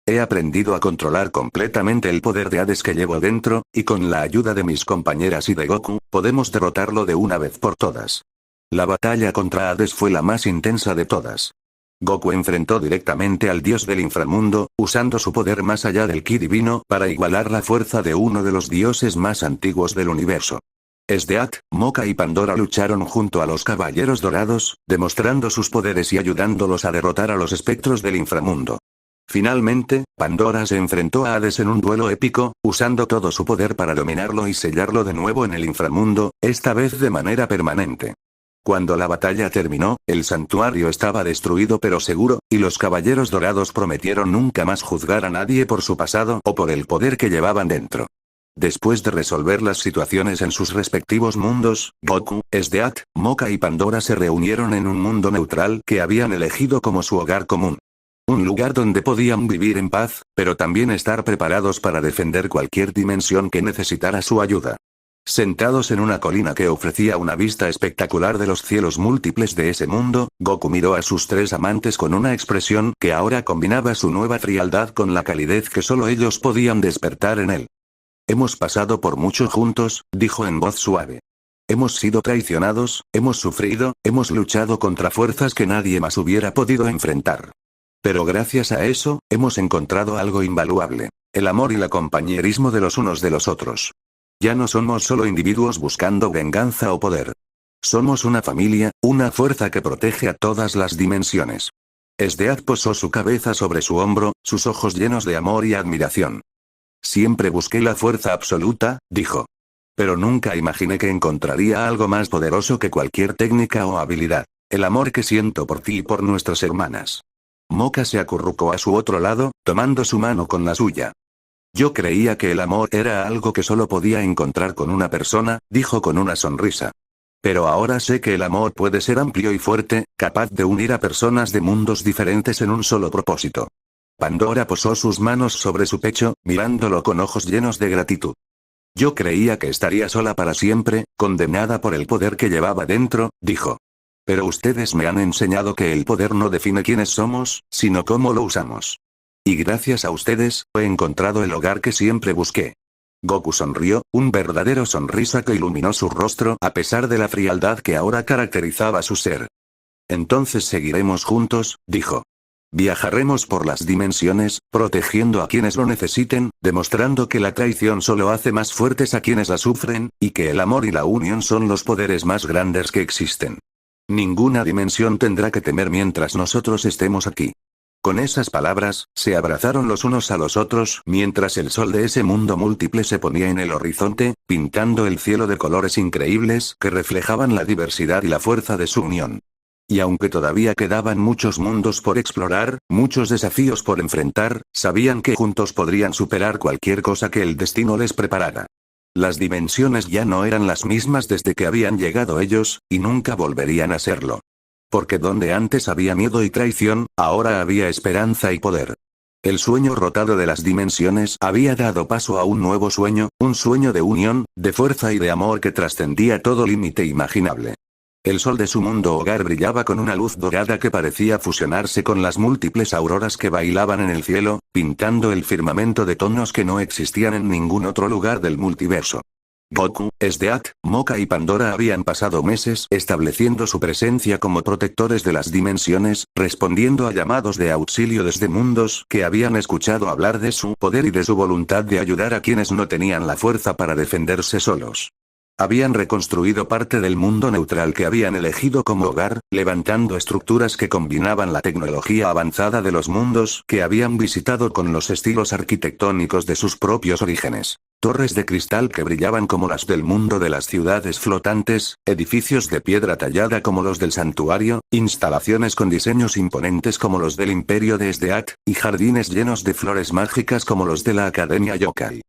He aprendido a controlar completamente el poder de Hades que llevo dentro, y con la ayuda de mis compañeras y de Goku, podemos derrotarlo de una vez por todas. La batalla contra Hades fue la más intensa de todas. Goku enfrentó directamente al dios del inframundo, usando su poder más allá del ki divino para igualar la fuerza de uno de los dioses más antiguos del universo. Esdeath, Moka y Pandora lucharon junto a los caballeros dorados, demostrando sus poderes y ayudándolos a derrotar a los espectros del inframundo. Finalmente, Pandora se enfrentó a Hades en un duelo épico, usando todo su poder para dominarlo y sellarlo de nuevo en el inframundo, esta vez de manera permanente. Cuando la batalla terminó, el santuario estaba destruido pero seguro, y los caballeros dorados prometieron nunca más juzgar a nadie por su pasado o por el poder que llevaban dentro. Después de resolver las situaciones en sus respectivos mundos, Goku, Esdeath, Moka y Pandora se reunieron en un mundo neutral que habían elegido como su hogar común. Un lugar donde podían vivir en paz, pero también estar preparados para defender cualquier dimensión que necesitara su ayuda. Sentados en una colina que ofrecía una vista espectacular de los cielos múltiples de ese mundo, Goku miró a sus tres amantes con una expresión que ahora combinaba su nueva frialdad con la calidez que solo ellos podían despertar en él. Hemos pasado por mucho juntos, dijo en voz suave. Hemos sido traicionados, hemos sufrido, hemos luchado contra fuerzas que nadie más hubiera podido enfrentar. Pero gracias a eso, hemos encontrado algo invaluable: el amor y el compañerismo de los unos de los otros. Ya no somos solo individuos buscando venganza o poder. Somos una familia, una fuerza que protege a todas las dimensiones. Esdeath posó su cabeza sobre su hombro, sus ojos llenos de amor y admiración. Siempre busqué la fuerza absoluta, dijo. Pero nunca imaginé que encontraría algo más poderoso que cualquier técnica o habilidad: el amor que siento por ti y por nuestras hermanas. Moka se acurrucó a su otro lado, tomando su mano con la suya. Yo creía que el amor era algo que solo podía encontrar con una persona, dijo con una sonrisa. Pero ahora sé que el amor puede ser amplio y fuerte, capaz de unir a personas de mundos diferentes en un solo propósito. Pandora posó sus manos sobre su pecho, mirándolo con ojos llenos de gratitud. Yo creía que estaría sola para siempre, condenada por el poder que llevaba dentro, dijo. Pero ustedes me han enseñado que el poder no define quiénes somos, sino cómo lo usamos. Y gracias a ustedes, he encontrado el hogar que siempre busqué. Goku sonrió, un verdadero sonrisa que iluminó su rostro a pesar de la frialdad que ahora caracterizaba su ser. Entonces seguiremos juntos, dijo. Viajaremos por las dimensiones, protegiendo a quienes lo necesiten, demostrando que la traición solo hace más fuertes a quienes la sufren, y que el amor y la unión son los poderes más grandes que existen. Ninguna dimensión tendrá que temer mientras nosotros estemos aquí. Con esas palabras, se abrazaron los unos a los otros mientras el sol de ese mundo múltiple se ponía en el horizonte, pintando el cielo de colores increíbles que reflejaban la diversidad y la fuerza de su unión. Y aunque todavía quedaban muchos mundos por explorar, muchos desafíos por enfrentar, sabían que juntos podrían superar cualquier cosa que el destino les preparara. Las dimensiones ya no eran las mismas desde que habían llegado ellos, y nunca volverían a serlo. Porque donde antes había miedo y traición, ahora había esperanza y poder. El sueño rotado de las dimensiones había dado paso a un nuevo sueño, un sueño de unión, de fuerza y de amor que trascendía todo límite imaginable. El sol de su mundo hogar brillaba con una luz dorada que parecía fusionarse con las múltiples auroras que bailaban en el cielo, pintando el firmamento de tonos que no existían en ningún otro lugar del multiverso. Goku, Esdeath, Moka y Pandora habían pasado meses estableciendo su presencia como protectores de las dimensiones, respondiendo a llamados de auxilio desde mundos que habían escuchado hablar de su poder y de su voluntad de ayudar a quienes no tenían la fuerza para defenderse solos. Habían reconstruido parte del mundo neutral que habían elegido como hogar, levantando estructuras que combinaban la tecnología avanzada de los mundos que habían visitado con los estilos arquitectónicos de sus propios orígenes. Torres de cristal que brillaban como las del mundo de las ciudades flotantes, edificios de piedra tallada como los del santuario, instalaciones con diseños imponentes como los del imperio de Esdeath, y jardines llenos de flores mágicas como los de la Academia Yokai.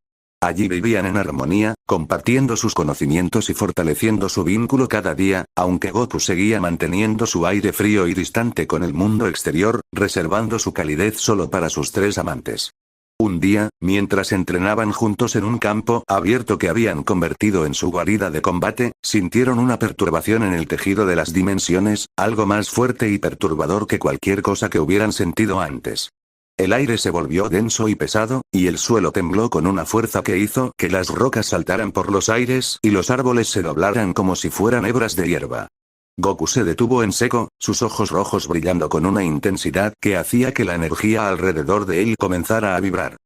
Allí vivían en armonía, compartiendo sus conocimientos y fortaleciendo su vínculo cada día, aunque Goku seguía manteniendo su aire frío y distante con el mundo exterior, reservando su calidez solo para sus tres amantes. Un día, mientras entrenaban juntos en un campo abierto que habían convertido en su guarida de combate, sintieron una perturbación en el tejido de las dimensiones, algo más fuerte y perturbador que cualquier cosa que hubieran sentido antes. El aire se volvió denso y pesado, y el suelo tembló con una fuerza que hizo que las rocas saltaran por los aires y los árboles se doblaran como si fueran hebras de hierba. Goku se detuvo en seco, sus ojos rojos brillando con una intensidad que hacía que la energía alrededor de él comenzara a vibrar.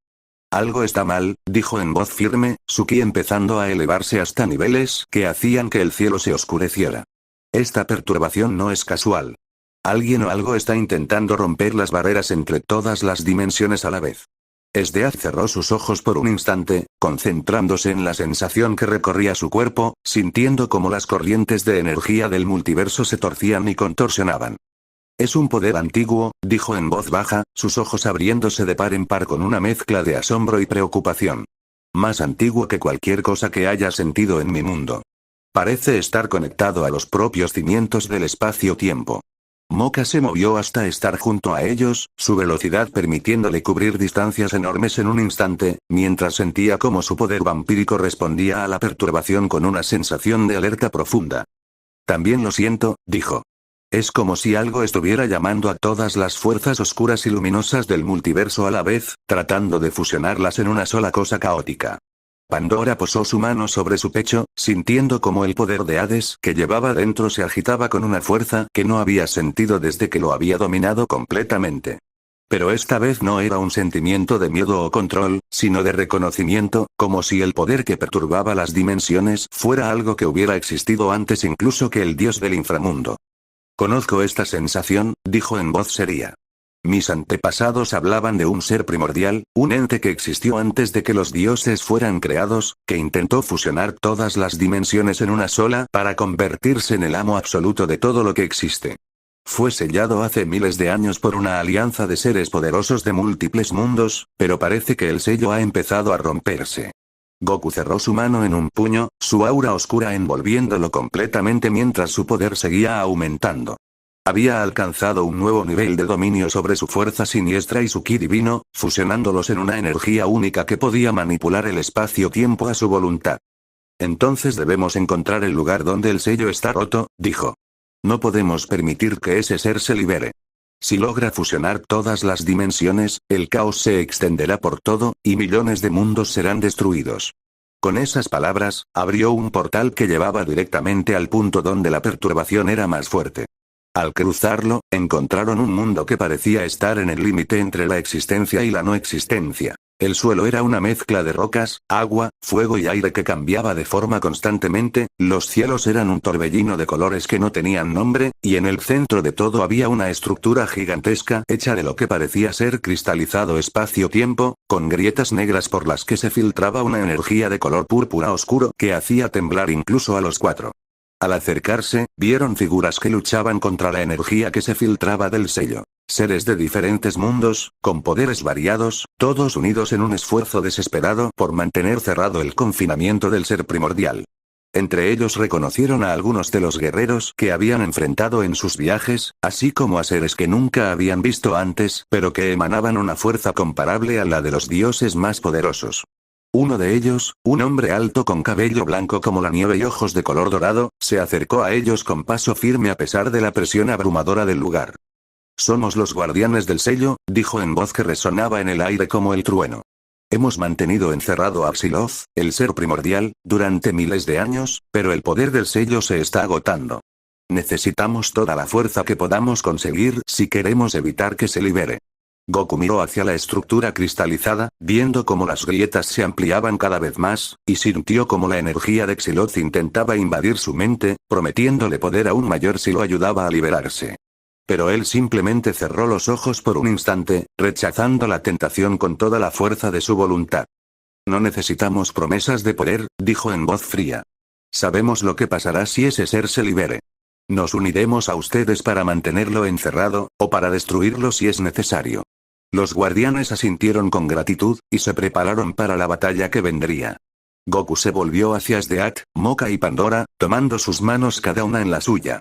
Algo está mal, dijo en voz firme, su ki empezando a elevarse hasta niveles que hacían que el cielo se oscureciera. Esta perturbación no es casual. Alguien o algo está intentando romper las barreras entre todas las dimensiones a la vez. Esdeath cerró sus ojos por un instante, concentrándose en la sensación que recorría su cuerpo, sintiendo como las corrientes de energía del multiverso se torcían y contorsionaban. Es un poder antiguo, dijo en voz baja, sus ojos abriéndose de par en par con una mezcla de asombro y preocupación. Más antiguo que cualquier cosa que haya sentido en mi mundo. Parece estar conectado a los propios cimientos del espacio-tiempo. Moka se movió hasta estar junto a ellos, su velocidad permitiéndole cubrir distancias enormes en un instante, mientras sentía cómo su poder vampírico respondía a la perturbación con una sensación de alerta profunda. También lo siento, dijo. Es como si algo estuviera llamando a todas las fuerzas oscuras y luminosas del multiverso a la vez, tratando de fusionarlas en una sola cosa caótica. Pandora posó su mano sobre su pecho, sintiendo como el poder de Hades que llevaba dentro se agitaba con una fuerza que no había sentido desde que lo había dominado completamente. Pero esta vez no era un sentimiento de miedo o control, sino de reconocimiento, como si el poder que perturbaba las dimensiones fuera algo que hubiera existido antes incluso que el dios del inframundo. Conozco esta sensación, dijo en voz seria. Mis antepasados hablaban de un ser primordial, un ente que existió antes de que los dioses fueran creados, que intentó fusionar todas las dimensiones en una sola para convertirse en el amo absoluto de todo lo que existe. Fue sellado hace miles de años por una alianza de seres poderosos de múltiples mundos, pero parece que el sello ha empezado a romperse. Goku cerró su mano en un puño, su aura oscura envolviéndolo completamente mientras su poder seguía aumentando. Había alcanzado un nuevo nivel de dominio sobre su fuerza siniestra y su ki divino, fusionándolos en una energía única que podía manipular el espacio-tiempo a su voluntad. Entonces debemos encontrar el lugar donde el sello está roto, dijo. No podemos permitir que ese ser se libere. Si logra fusionar todas las dimensiones, el caos se extenderá por todo, y millones de mundos serán destruidos. Con esas palabras, abrió un portal que llevaba directamente al punto donde la perturbación era más fuerte. Al cruzarlo, encontraron un mundo que parecía estar en el límite entre la existencia y la no existencia. El suelo era una mezcla de rocas, agua, fuego y aire que cambiaba de forma constantemente, los cielos eran un torbellino de colores que no tenían nombre, y en el centro de todo había una estructura gigantesca hecha de lo que parecía ser cristalizado espacio-tiempo, con grietas negras por las que se filtraba una energía de color púrpura oscuro que hacía temblar incluso a los cuatro. Al acercarse, vieron figuras que luchaban contra la energía que se filtraba del sello. Seres de diferentes mundos, con poderes variados, todos unidos en un esfuerzo desesperado por mantener cerrado el confinamiento del ser primordial. Entre ellos reconocieron a algunos de los guerreros que habían enfrentado en sus viajes, así como a seres que nunca habían visto antes, pero que emanaban una fuerza comparable a la de los dioses más poderosos. Uno de ellos, un hombre alto con cabello blanco como la nieve y ojos de color dorado, se acercó a ellos con paso firme a pesar de la presión abrumadora del lugar. Somos los guardianes del sello, dijo en voz que resonaba en el aire como el trueno. Hemos mantenido encerrado a Xiloth, el ser primordial, durante miles de años, pero el poder del sello se está agotando. Necesitamos toda la fuerza que podamos conseguir si queremos evitar que se libere. Goku miró hacia la estructura cristalizada, viendo cómo las grietas se ampliaban cada vez más, y sintió cómo la energía de Xiloth intentaba invadir su mente, prometiéndole poder aún mayor si lo ayudaba a liberarse. Pero él simplemente cerró los ojos por un instante, rechazando la tentación con toda la fuerza de su voluntad. No necesitamos promesas de poder, dijo en voz fría. Sabemos lo que pasará si ese ser se libere. Nos uniremos a ustedes para mantenerlo encerrado, o para destruirlo si es necesario. Los guardianes asintieron con gratitud, y se prepararon para la batalla que vendría. Goku se volvió hacia Sdeat, Moka y Pandora, tomando sus manos cada una en la suya.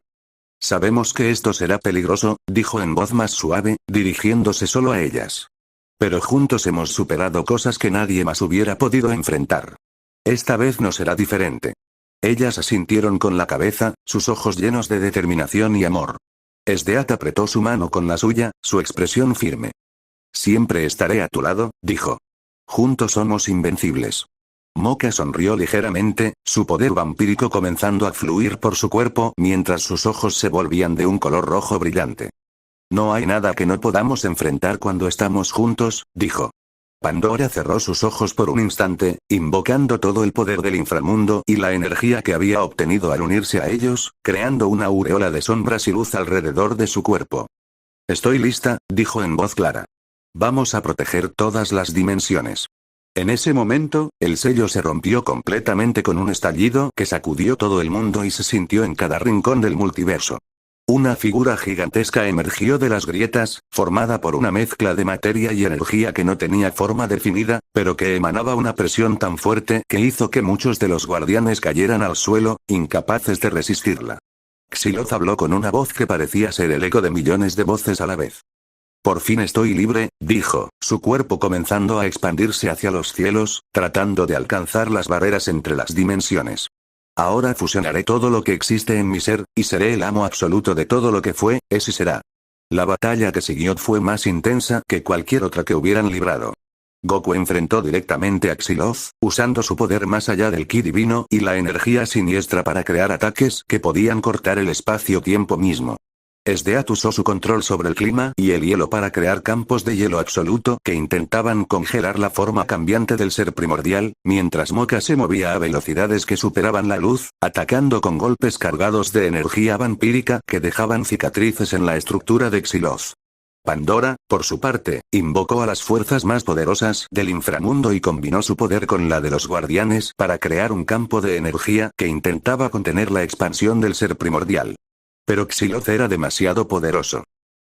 Sabemos que esto será peligroso, dijo en voz más suave, dirigiéndose solo a ellas. Pero juntos hemos superado cosas que nadie más hubiera podido enfrentar. Esta vez no será diferente. Ellas asintieron con la cabeza, sus ojos llenos de determinación y amor. Sdeat apretó su mano con la suya, su expresión firme. Siempre estaré a tu lado, dijo. Juntos somos invencibles. Moka sonrió ligeramente, su poder vampírico comenzando a fluir por su cuerpo mientras sus ojos se volvían de un color rojo brillante. No hay nada que no podamos enfrentar cuando estamos juntos, dijo. Pandora cerró sus ojos por un instante, invocando todo el poder del inframundo y la energía que había obtenido al unirse a ellos, creando una aureola de sombras y luz alrededor de su cuerpo. Estoy lista, dijo en voz clara. Vamos a proteger todas las dimensiones. En ese momento, el sello se rompió completamente con un estallido que sacudió todo el mundo y se sintió en cada rincón del multiverso. Una figura gigantesca emergió de las grietas, formada por una mezcla de materia y energía que no tenía forma definida, pero que emanaba una presión tan fuerte que hizo que muchos de los guardianes cayeran al suelo, incapaces de resistirla. Xiloth habló con una voz que parecía ser el eco de millones de voces a la vez. Por fin estoy libre, dijo, su cuerpo comenzando a expandirse hacia los cielos, tratando de alcanzar las barreras entre las dimensiones. Ahora fusionaré todo lo que existe en mi ser, y seré el amo absoluto de todo lo que fue, es y será. La batalla que siguió fue más intensa que cualquier otra que hubieran librado. Goku enfrentó directamente a Xiloth, usando su poder más allá del ki divino y la energía siniestra para crear ataques que podían cortar el espacio-tiempo mismo. Sdeat usó su control sobre el clima y el hielo para crear campos de hielo absoluto que intentaban congelar la forma cambiante del ser primordial, mientras Moka se movía a velocidades que superaban la luz, atacando con golpes cargados de energía vampírica que dejaban cicatrices en la estructura de Xiloth. Pandora, por su parte, invocó a las fuerzas más poderosas del inframundo y combinó su poder con la de los guardianes para crear un campo de energía que intentaba contener la expansión del ser primordial. Pero Xyloth era demasiado poderoso.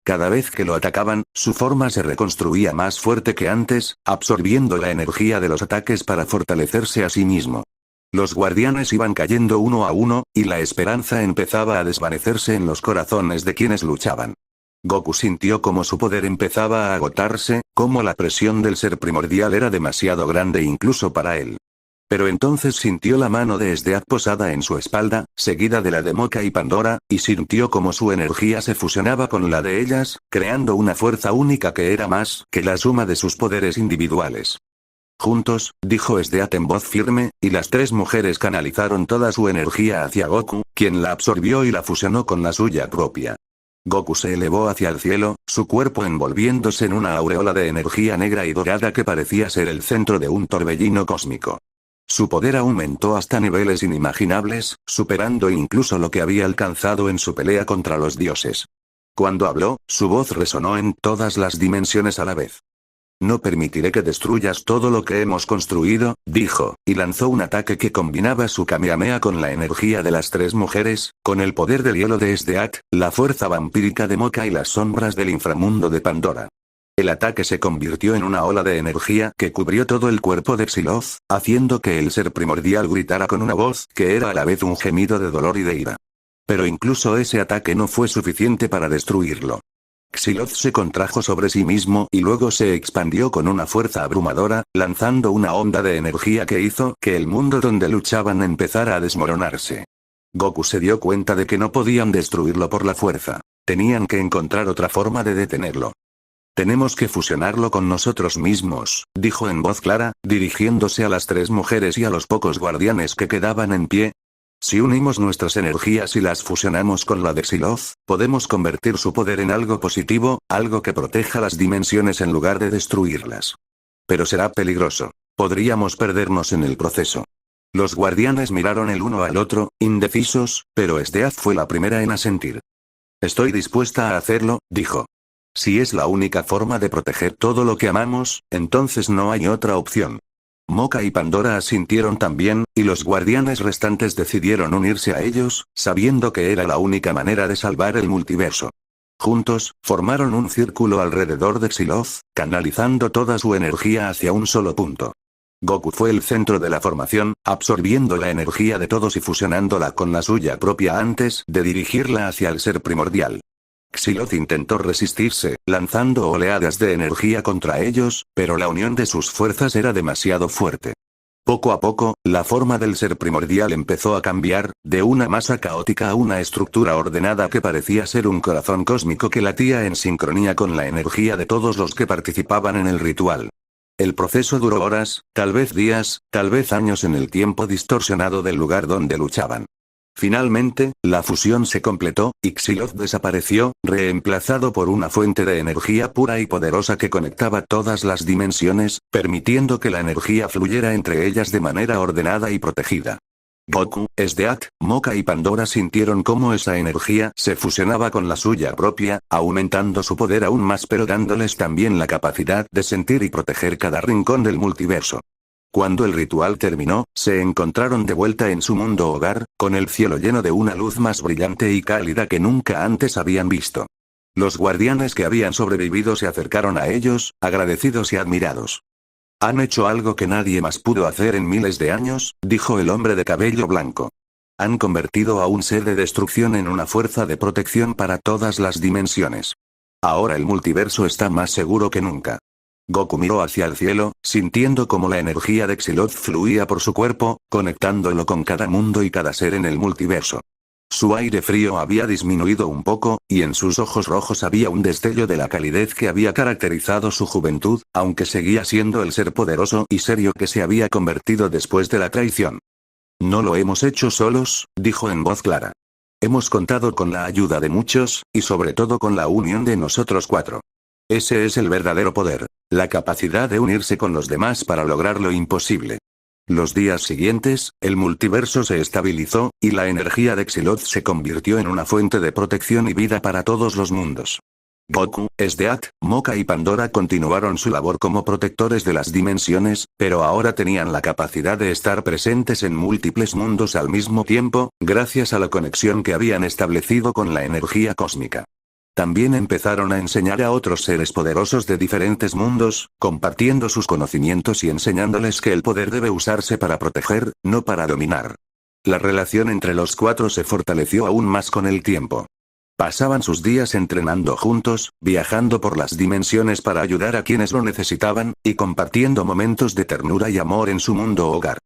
Cada vez que lo atacaban, su forma se reconstruía más fuerte que antes, absorbiendo la energía de los ataques para fortalecerse a sí mismo. Los guardianes iban cayendo uno a uno, y la esperanza empezaba a desvanecerse en los corazones de quienes luchaban. Goku sintió como su poder empezaba a agotarse, como la presión del ser primordial era demasiado grande incluso para él. Pero entonces sintió la mano de Esdeath posada en su espalda, seguida de la de Moka y Pandora, y sintió como su energía se fusionaba con la de ellas, creando una fuerza única que era más que la suma de sus poderes individuales. Juntos, dijo Esdeath en voz firme, y las tres mujeres canalizaron toda su energía hacia Goku, quien la absorbió y la fusionó con la suya propia. Goku se elevó hacia el cielo, su cuerpo envolviéndose en una aureola de energía negra y dorada que parecía ser el centro de un torbellino cósmico. Su poder aumentó hasta niveles inimaginables, superando incluso lo que había alcanzado en su pelea contra los dioses. Cuando habló, su voz resonó en todas las dimensiones a la vez. No permitiré que destruyas todo lo que hemos construido, dijo, y lanzó un ataque que combinaba su Kamehameha con la energía de las tres mujeres, con el poder del hielo de Esdeath, la fuerza vampírica de Moka y las sombras del inframundo de Pandora. El ataque se convirtió en una ola de energía que cubrió todo el cuerpo de Xyloth, haciendo que el ser primordial gritara con una voz que era a la vez un gemido de dolor y de ira. Pero incluso ese ataque no fue suficiente para destruirlo. Xyloth se contrajo sobre sí mismo y luego se expandió con una fuerza abrumadora, lanzando una onda de energía que hizo que el mundo donde luchaban empezara a desmoronarse. Goku se dio cuenta de que no podían destruirlo por la fuerza. Tenían que encontrar otra forma de detenerlo. Tenemos que fusionarlo con nosotros mismos, dijo en voz clara, dirigiéndose a las tres mujeres y a los pocos guardianes que quedaban en pie. Si unimos nuestras energías y las fusionamos con la de Xyloth, podemos convertir su poder en algo positivo, algo que proteja las dimensiones en lugar de destruirlas. Pero será peligroso. Podríamos perdernos en el proceso. Los guardianes miraron el uno al otro, indecisos, pero Esdeath fue la primera en asentir. Estoy dispuesta a hacerlo, dijo. Si es la única forma de proteger todo lo que amamos, entonces no hay otra opción. Moka y Pandora asintieron también, y los guardianes restantes decidieron unirse a ellos, sabiendo que era la única manera de salvar el multiverso. Juntos, formaron un círculo alrededor de Xyloth, canalizando toda su energía hacia un solo punto. Goku fue el centro de la formación, absorbiendo la energía de todos y fusionándola con la suya propia antes de dirigirla hacia el ser primordial. Xyloth intentó resistirse, lanzando oleadas de energía contra ellos, pero la unión de sus fuerzas era demasiado fuerte. Poco a poco, la forma del ser primordial empezó a cambiar, de una masa caótica a una estructura ordenada que parecía ser un corazón cósmico que latía en sincronía con la energía de todos los que participaban en el ritual. El proceso duró horas, tal vez días, tal vez años en el tiempo distorsionado del lugar donde luchaban. Finalmente, la fusión se completó, y Xyloth desapareció, reemplazado por una fuente de energía pura y poderosa que conectaba todas las dimensiones, permitiendo que la energía fluyera entre ellas de manera ordenada y protegida. Goku, Esdeath, Moka y Pandora sintieron cómo esa energía se fusionaba con la suya propia, aumentando su poder aún más pero dándoles también la capacidad de sentir y proteger cada rincón del multiverso. Cuando el ritual terminó, se encontraron de vuelta en su mundo hogar, con el cielo lleno de una luz más brillante y cálida que nunca antes habían visto. Los guardianes que habían sobrevivido se acercaron a ellos, agradecidos y admirados. Han hecho algo que nadie más pudo hacer en miles de años, dijo el hombre de cabello blanco. Han convertido a un ser de destrucción en una fuerza de protección para todas las dimensiones. Ahora el multiverso está más seguro que nunca. Goku miró hacia el cielo, sintiendo como la energía de Xyloth fluía por su cuerpo, conectándolo con cada mundo y cada ser en el multiverso. Su aire frío había disminuido un poco, y en sus ojos rojos había un destello de la calidez que había caracterizado su juventud, aunque seguía siendo el ser poderoso y serio que se había convertido después de la traición. No lo hemos hecho solos, dijo en voz clara. Hemos contado con la ayuda de muchos, y sobre todo con la unión de nosotros cuatro. Ese es el verdadero poder, la capacidad de unirse con los demás para lograr lo imposible. Los días siguientes, el multiverso se estabilizó, y la energía de Xyloth se convirtió en una fuente de protección y vida para todos los mundos. Goku, Esdeat, Moka y Pandora continuaron su labor como protectores de las dimensiones, pero ahora tenían la capacidad de estar presentes en múltiples mundos al mismo tiempo, gracias a la conexión que habían establecido con la energía cósmica. También empezaron a enseñar a otros seres poderosos de diferentes mundos, compartiendo sus conocimientos y enseñándoles que el poder debe usarse para proteger, no para dominar. La relación entre los cuatro se fortaleció aún más con el tiempo. Pasaban sus días entrenando juntos, viajando por las dimensiones para ayudar a quienes lo necesitaban, y compartiendo momentos de ternura y amor en su mundo hogar.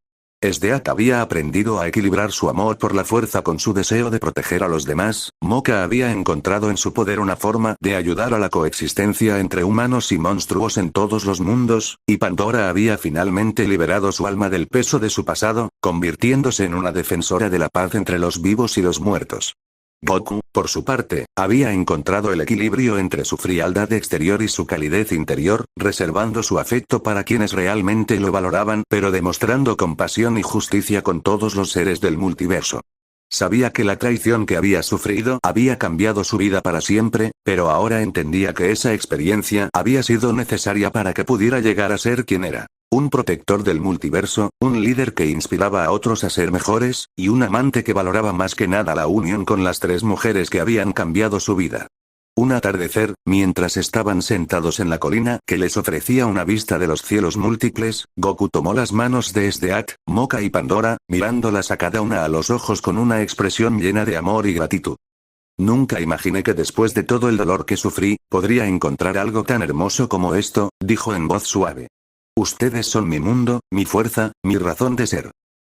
Esdeat había aprendido a equilibrar su amor por la fuerza con su deseo de proteger a los demás, Moka había encontrado en su poder una forma de ayudar a la coexistencia entre humanos y monstruos en todos los mundos, y Pandora había finalmente liberado su alma del peso de su pasado, convirtiéndose en una defensora de la paz entre los vivos y los muertos. Goku, por su parte, había encontrado el equilibrio entre su frialdad exterior y su calidez interior, reservando su afecto para quienes realmente lo valoraban, pero demostrando compasión y justicia con todos los seres del multiverso. Sabía que la traición que había sufrido había cambiado su vida para siempre, pero ahora entendía que esa experiencia había sido necesaria para que pudiera llegar a ser quien era. Un protector del multiverso, un líder que inspiraba a otros a ser mejores, y un amante que valoraba más que nada la unión con las tres mujeres que habían cambiado su vida. Un atardecer, mientras estaban sentados en la colina que les ofrecía una vista de los cielos múltiples, Goku tomó las manos de Esdeat, Moka y Pandora, mirándolas a cada una a los ojos con una expresión llena de amor y gratitud. Nunca imaginé que después de todo el dolor que sufrí, podría encontrar algo tan hermoso como esto, dijo en voz suave. Ustedes son mi mundo, mi fuerza, mi razón de ser.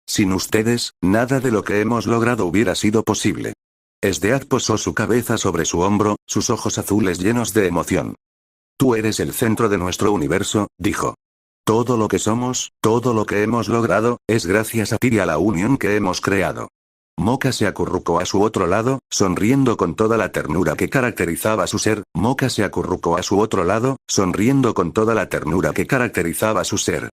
Sin ustedes, nada de lo que hemos logrado hubiera sido posible. Esdeat posó su cabeza sobre su hombro, sus ojos azules llenos de emoción. Tú eres el centro de nuestro universo, dijo. Todo lo que somos, todo lo que hemos logrado, es gracias a ti y a la unión que hemos creado. Moka se acurrucó a su otro lado, sonriendo con toda la ternura que caracterizaba su ser. Moka se acurrucó a su otro lado, sonriendo con toda la ternura que caracterizaba su ser.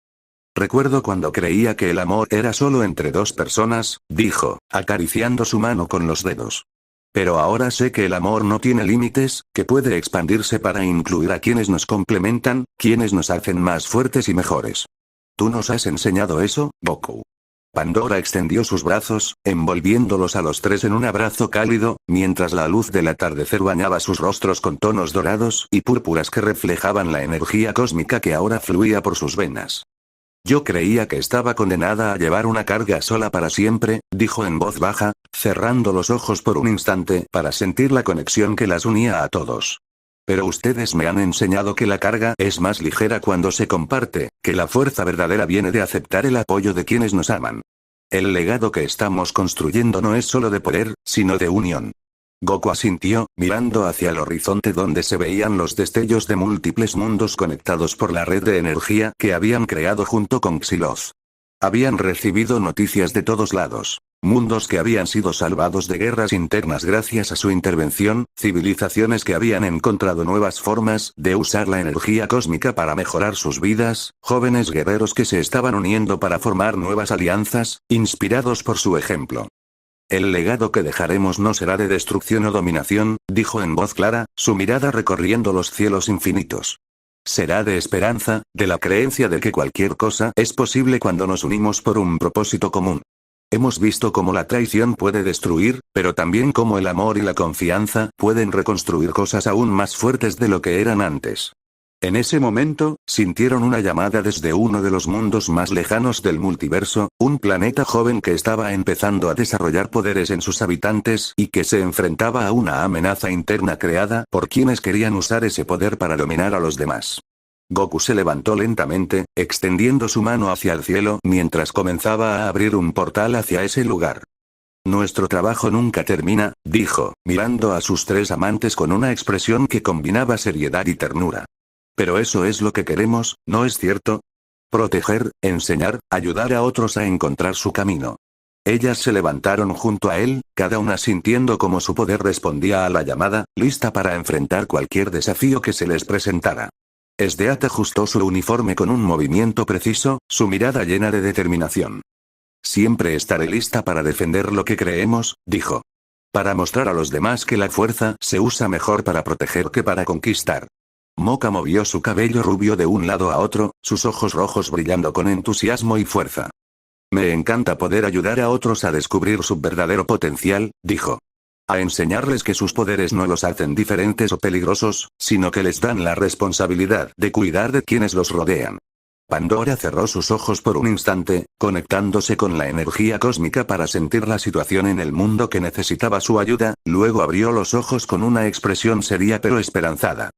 Recuerdo cuando creía que el amor era solo entre dos personas, dijo, acariciando su mano con los dedos. Pero ahora sé que el amor no tiene límites, que puede expandirse para incluir a quienes nos complementan, quienes nos hacen más fuertes y mejores. ¿Tú nos has enseñado eso, Goku? Pandora extendió sus brazos, envolviéndolos a los tres en un abrazo cálido, mientras la luz del atardecer bañaba sus rostros con tonos dorados y púrpuras que reflejaban la energía cósmica que ahora fluía por sus venas. Yo creía que estaba condenada a llevar una carga sola para siempre, dijo en voz baja, cerrando los ojos por un instante para sentir la conexión que las unía a todos. Pero ustedes me han enseñado que la carga es más ligera cuando se comparte, que la fuerza verdadera viene de aceptar el apoyo de quienes nos aman. El legado que estamos construyendo no es solo de poder, sino de unión. Goku asintió, mirando hacia el horizonte donde se veían los destellos de múltiples mundos conectados por la red de energía que habían creado junto con Xyloth. Habían recibido noticias de todos lados. Mundos que habían sido salvados de guerras internas gracias a su intervención, civilizaciones que habían encontrado nuevas formas de usar la energía cósmica para mejorar sus vidas, jóvenes guerreros que se estaban uniendo para formar nuevas alianzas, inspirados por su ejemplo. El legado que dejaremos no será de destrucción o dominación, dijo en voz clara, su mirada recorriendo los cielos infinitos. Será de esperanza, de la creencia de que cualquier cosa es posible cuando nos unimos por un propósito común. Hemos visto cómo la traición puede destruir, pero también cómo el amor y la confianza pueden reconstruir cosas aún más fuertes de lo que eran antes. En ese momento, sintieron una llamada desde uno de los mundos más lejanos del multiverso, un planeta joven que estaba empezando a desarrollar poderes en sus habitantes y que se enfrentaba a una amenaza interna creada por quienes querían usar ese poder para dominar a los demás. Goku se levantó lentamente, extendiendo su mano hacia el cielo mientras comenzaba a abrir un portal hacia ese lugar. Nuestro trabajo nunca termina, dijo, mirando a sus tres amantes con una expresión que combinaba seriedad y ternura. Pero eso es lo que queremos, ¿no es cierto? Proteger, enseñar, ayudar a otros a encontrar su camino. Ellas se levantaron junto a él, cada una sintiendo cómo su poder respondía a la llamada, lista para enfrentar cualquier desafío que se les presentara. Esdeat ajustó su uniforme con un movimiento preciso, su mirada llena de determinación. Siempre estaré lista para defender lo que creemos, dijo. Para mostrar a los demás que la fuerza se usa mejor para proteger que para conquistar. Moka movió su cabello rubio de un lado a otro, sus ojos rojos brillando con entusiasmo y fuerza. Me encanta poder ayudar a otros a descubrir su verdadero potencial, dijo. A enseñarles que sus poderes no los hacen diferentes o peligrosos, sino que les dan la responsabilidad de cuidar de quienes los rodean. Pandora cerró sus ojos por un instante, conectándose con la energía cósmica para sentir la situación en el mundo que necesitaba su ayuda, luego abrió los ojos con una expresión seria pero esperanzada.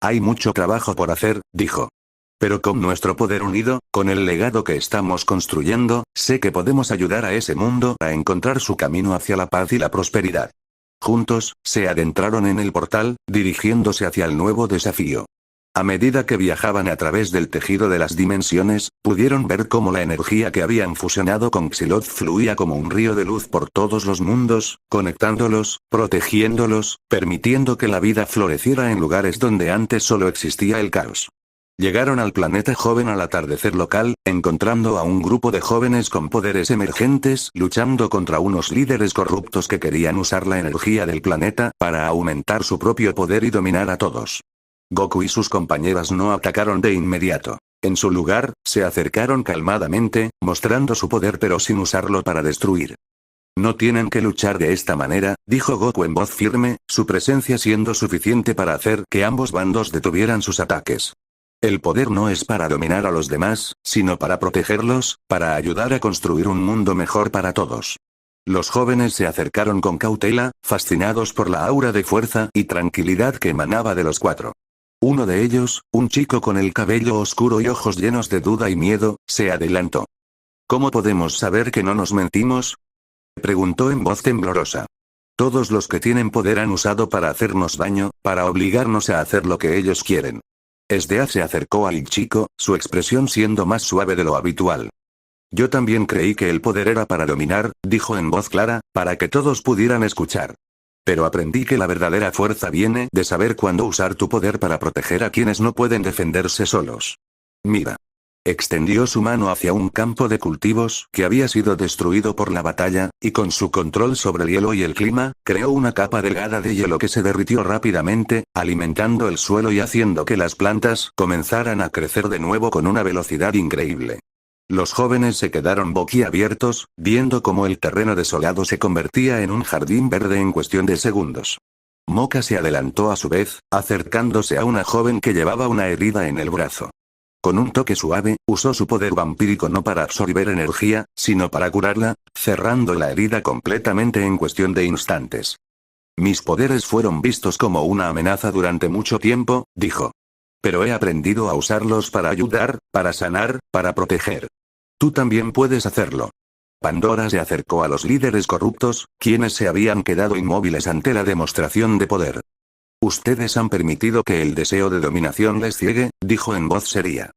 Hay mucho trabajo por hacer, dijo. Pero con nuestro poder unido, con el legado que estamos construyendo, sé que podemos ayudar a ese mundo a encontrar su camino hacia la paz y la prosperidad. Juntos, se adentraron en el portal, dirigiéndose hacia el nuevo desafío. A medida que viajaban a través del tejido de las dimensiones, pudieron ver cómo la energía que habían fusionado con Xiloth fluía como un río de luz por todos los mundos, conectándolos, protegiéndolos, permitiendo que la vida floreciera en lugares donde antes solo existía el caos. Llegaron al planeta joven al atardecer local, encontrando a un grupo de jóvenes con poderes emergentes luchando contra unos líderes corruptos que querían usar la energía del planeta para aumentar su propio poder y dominar a todos. Goku y sus compañeras no atacaron de inmediato. En su lugar, se acercaron calmadamente, mostrando su poder pero sin usarlo para destruir. No tienen que luchar de esta manera, dijo Goku en voz firme, su presencia siendo suficiente para hacer que ambos bandos detuvieran sus ataques. El poder no es para dominar a los demás, sino para protegerlos, para ayudar a construir un mundo mejor para todos. Los jóvenes se acercaron con cautela, fascinados por la aura de fuerza y tranquilidad que emanaba de los cuatro. Uno de ellos, un chico con el cabello oscuro y ojos llenos de duda y miedo, se adelantó. ¿Cómo podemos saber que no nos mentimos?, preguntó en voz temblorosa. Todos los que tienen poder han usado para hacernos daño, para obligarnos a hacer lo que ellos quieren. Esdea se acercó al chico, su expresión siendo más suave de lo habitual. Yo también creí que el poder era para dominar, dijo en voz clara, para que todos pudieran escuchar. Pero aprendí que la verdadera fuerza viene de saber cuándo usar tu poder para proteger a quienes no pueden defenderse solos. Mira. Extendió su mano hacia un campo de cultivos que había sido destruido por la batalla, y con su control sobre el hielo y el clima, creó una capa delgada de hielo que se derritió rápidamente, alimentando el suelo y haciendo que las plantas comenzaran a crecer de nuevo con una velocidad increíble. Los jóvenes se quedaron boquiabiertos, viendo cómo el terreno desolado se convertía en un jardín verde en cuestión de segundos. Moka se adelantó a su vez, acercándose a una joven que llevaba una herida en el brazo. Con un toque suave, usó su poder vampírico no para absorber energía, sino para curarla, cerrando la herida completamente en cuestión de instantes. Mis poderes fueron vistos como una amenaza durante mucho tiempo, dijo. Pero he aprendido a usarlos para ayudar, para sanar, para proteger. Tú también puedes hacerlo. Pandora se acercó a los líderes corruptos, quienes se habían quedado inmóviles ante la demostración de poder. Ustedes han permitido que el deseo de dominación les ciegue, dijo en voz seria.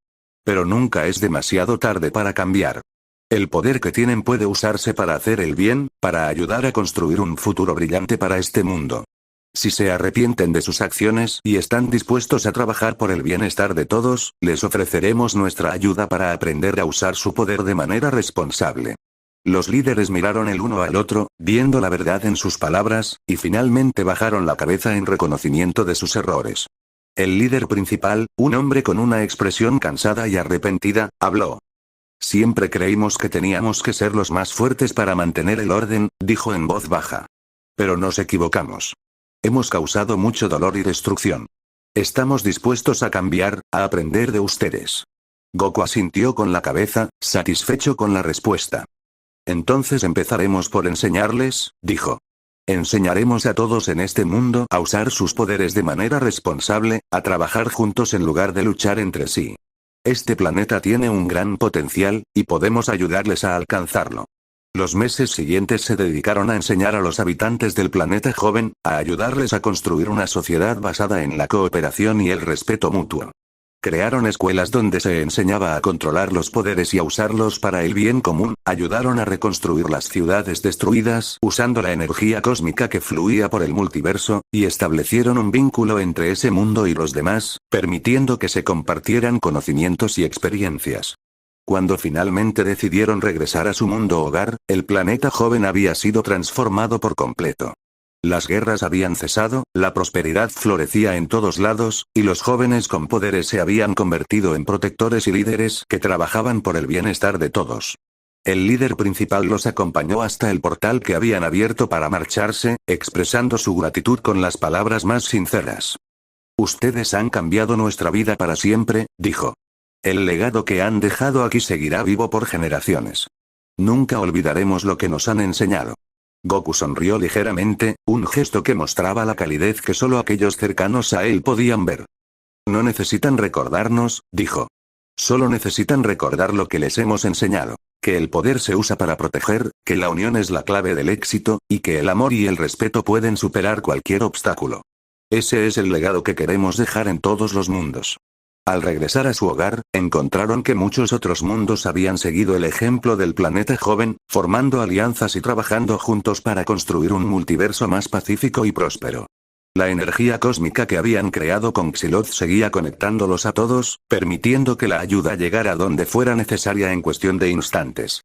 Pero nunca es demasiado tarde para cambiar. El poder que tienen puede usarse para hacer el bien, para ayudar a construir un futuro brillante para este mundo. Si se arrepienten de sus acciones y están dispuestos a trabajar por el bienestar de todos, les ofreceremos nuestra ayuda para aprender a usar su poder de manera responsable. Los líderes miraron el uno al otro, viendo la verdad en sus palabras, y finalmente bajaron la cabeza en reconocimiento de sus errores. El líder principal, un hombre con una expresión cansada y arrepentida, habló. Siempre creímos que teníamos que ser los más fuertes para mantener el orden, dijo en voz baja. Pero nos equivocamos. Hemos causado mucho dolor y destrucción. Estamos dispuestos a cambiar, a aprender de ustedes. Goku asintió con la cabeza, satisfecho con la respuesta. Entonces empezaremos por enseñarles, dijo. Enseñaremos a todos en este mundo a usar sus poderes de manera responsable, a trabajar juntos en lugar de luchar entre sí. Este planeta tiene un gran potencial, y podemos ayudarles a alcanzarlo. Los meses siguientes se dedicaron a enseñar a los habitantes del planeta joven, a ayudarles a construir una sociedad basada en la cooperación y el respeto mutuo. Crearon escuelas donde se enseñaba a controlar los poderes y a usarlos para el bien común, ayudaron a reconstruir las ciudades destruidas usando la energía cósmica que fluía por el multiverso, y establecieron un vínculo entre ese mundo y los demás, permitiendo que se compartieran conocimientos y experiencias. Cuando finalmente decidieron regresar a su mundo hogar, el planeta joven había sido transformado por completo. Las guerras habían cesado, la prosperidad florecía en todos lados, y los jóvenes con poderes se habían convertido en protectores y líderes que trabajaban por el bienestar de todos. El líder principal los acompañó hasta el portal que habían abierto para marcharse, expresando su gratitud con las palabras más sinceras. Ustedes han cambiado nuestra vida para siempre, dijo. El legado que han dejado aquí seguirá vivo por generaciones. Nunca olvidaremos lo que nos han enseñado. Goku sonrió ligeramente, un gesto que mostraba la calidez que solo aquellos cercanos a él podían ver. No necesitan recordarnos, dijo. Solo necesitan recordar lo que les hemos enseñado. Que el poder se usa para proteger, que la unión es la clave del éxito, y que el amor y el respeto pueden superar cualquier obstáculo. Ese es el legado que queremos dejar en todos los mundos. Al regresar a su hogar, encontraron que muchos otros mundos habían seguido el ejemplo del planeta joven, formando alianzas y trabajando juntos para construir un multiverso más pacífico y próspero. La energía cósmica que habían creado con Xiloth seguía conectándolos a todos, permitiendo que la ayuda llegara donde fuera necesaria en cuestión de instantes.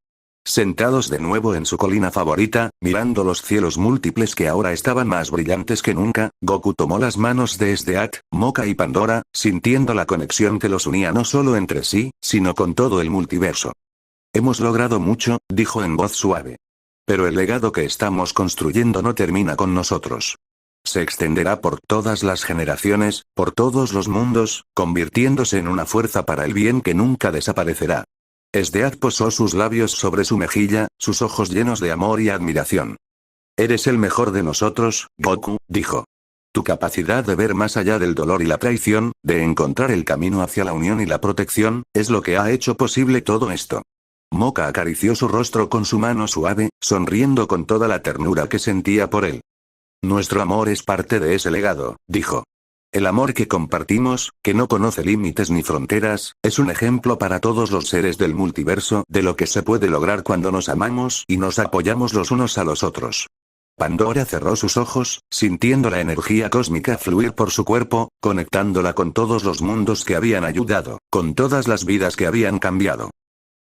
Sentados de nuevo en su colina favorita, mirando los cielos múltiples que ahora estaban más brillantes que nunca, Goku tomó las manos de Sdeat, Moka y Pandora, sintiendo la conexión que los unía no solo entre sí, sino con todo el multiverso. Hemos logrado mucho, dijo en voz suave. Pero el legado que estamos construyendo no termina con nosotros. Se extenderá por todas las generaciones, por todos los mundos, convirtiéndose en una fuerza para el bien que nunca desaparecerá. Sdeat posó sus labios sobre su mejilla, sus ojos llenos de amor y admiración. Eres el mejor de nosotros, Goku, dijo. Tu capacidad de ver más allá del dolor y la traición, de encontrar el camino hacia la unión y la protección, es lo que ha hecho posible todo esto. Moka acarició su rostro con su mano suave, sonriendo con toda la ternura que sentía por él. Nuestro amor es parte de ese legado, dijo. El amor que compartimos, que no conoce límites ni fronteras, es un ejemplo para todos los seres del multiverso de lo que se puede lograr cuando nos amamos y nos apoyamos los unos a los otros. Pandora cerró sus ojos, sintiendo la energía cósmica fluir por su cuerpo, conectándola con todos los mundos que habían ayudado, con todas las vidas que habían cambiado.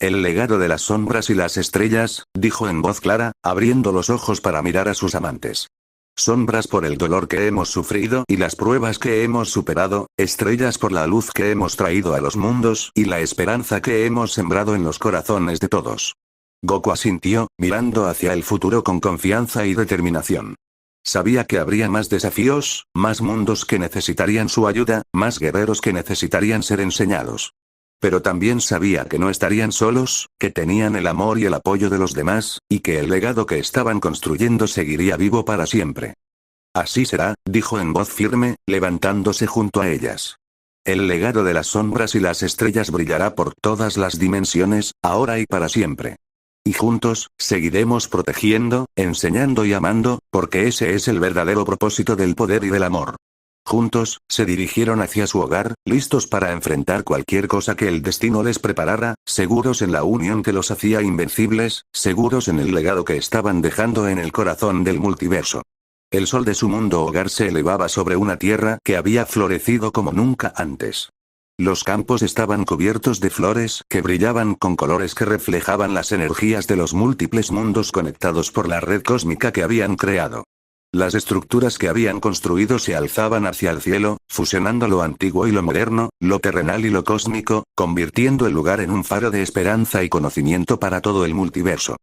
El legado de las sombras y las estrellas, dijo en voz clara, abriendo los ojos para mirar a sus amantes. Sombras por el dolor que hemos sufrido y las pruebas que hemos superado, estrellas por la luz que hemos traído a los mundos y la esperanza que hemos sembrado en los corazones de todos. Goku asintió, mirando hacia el futuro con confianza y determinación. Sabía que habría más desafíos, más mundos que necesitarían su ayuda, más guerreros que necesitarían ser enseñados. Pero también sabía que no estarían solos, que tenían el amor y el apoyo de los demás, y que el legado que estaban construyendo seguiría vivo para siempre. Así será, dijo en voz firme, levantándose junto a ellas. El legado de las sombras y las estrellas brillará por todas las dimensiones, ahora y para siempre. Y juntos, seguiremos protegiendo, enseñando y amando, porque ese es el verdadero propósito del poder y del amor. Juntos, se dirigieron hacia su hogar, listos para enfrentar cualquier cosa que el destino les preparara, seguros en la unión que los hacía invencibles, seguros en el legado que estaban dejando en el corazón del multiverso. El sol de su mundo hogar se elevaba sobre una tierra que había florecido como nunca antes. Los campos estaban cubiertos de flores que brillaban con colores que reflejaban las energías de los múltiples mundos conectados por la red cósmica que habían creado. Las estructuras que habían construido se alzaban hacia el cielo, fusionando lo antiguo y lo moderno, lo terrenal y lo cósmico, convirtiendo el lugar en un faro de esperanza y conocimiento para todo el multiverso.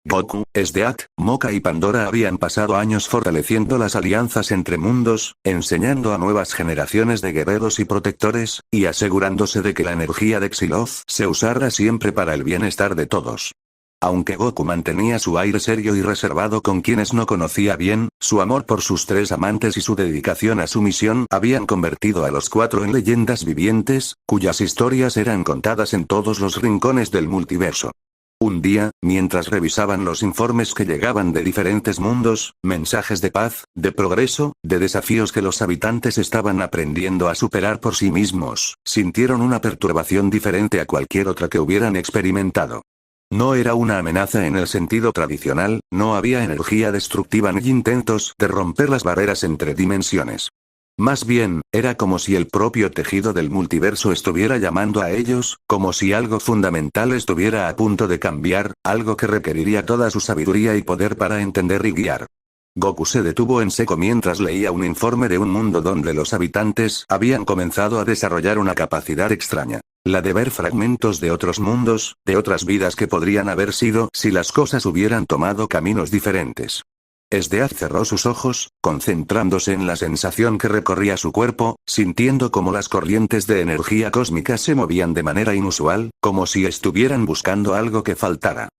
Goku, Sdeat, Moka y Pandora habían pasado años fortaleciendo las alianzas entre mundos, enseñando a nuevas generaciones de guerreros y protectores, y asegurándose de que la energía de Xiloth se usara siempre para el bienestar de todos. Aunque Goku mantenía su aire serio y reservado con quienes no conocía bien, su amor por sus tres amantes y su dedicación a su misión habían convertido a los cuatro en leyendas vivientes, cuyas historias eran contadas en todos los rincones del multiverso. Un día, mientras revisaban los informes que llegaban de diferentes mundos, mensajes de paz, de progreso, de desafíos que los habitantes estaban aprendiendo a superar por sí mismos, sintieron una perturbación diferente a cualquier otra que hubieran experimentado. No era una amenaza en el sentido tradicional, no había energía destructiva ni intentos de romper las barreras entre dimensiones. Más bien, era como si el propio tejido del multiverso estuviera llamando a ellos, como si algo fundamental estuviera a punto de cambiar, algo que requeriría toda su sabiduría y poder para entender y guiar. Goku se detuvo en seco mientras leía un informe de un mundo donde los habitantes habían comenzado a desarrollar una capacidad extraña. La de ver fragmentos de otros mundos, de otras vidas que podrían haber sido si las cosas hubieran tomado caminos diferentes. Esdeaz cerró sus ojos, concentrándose en la sensación que recorría su cuerpo, sintiendo como las corrientes de energía cósmica se movían de manera inusual, como si estuvieran buscando algo que faltara.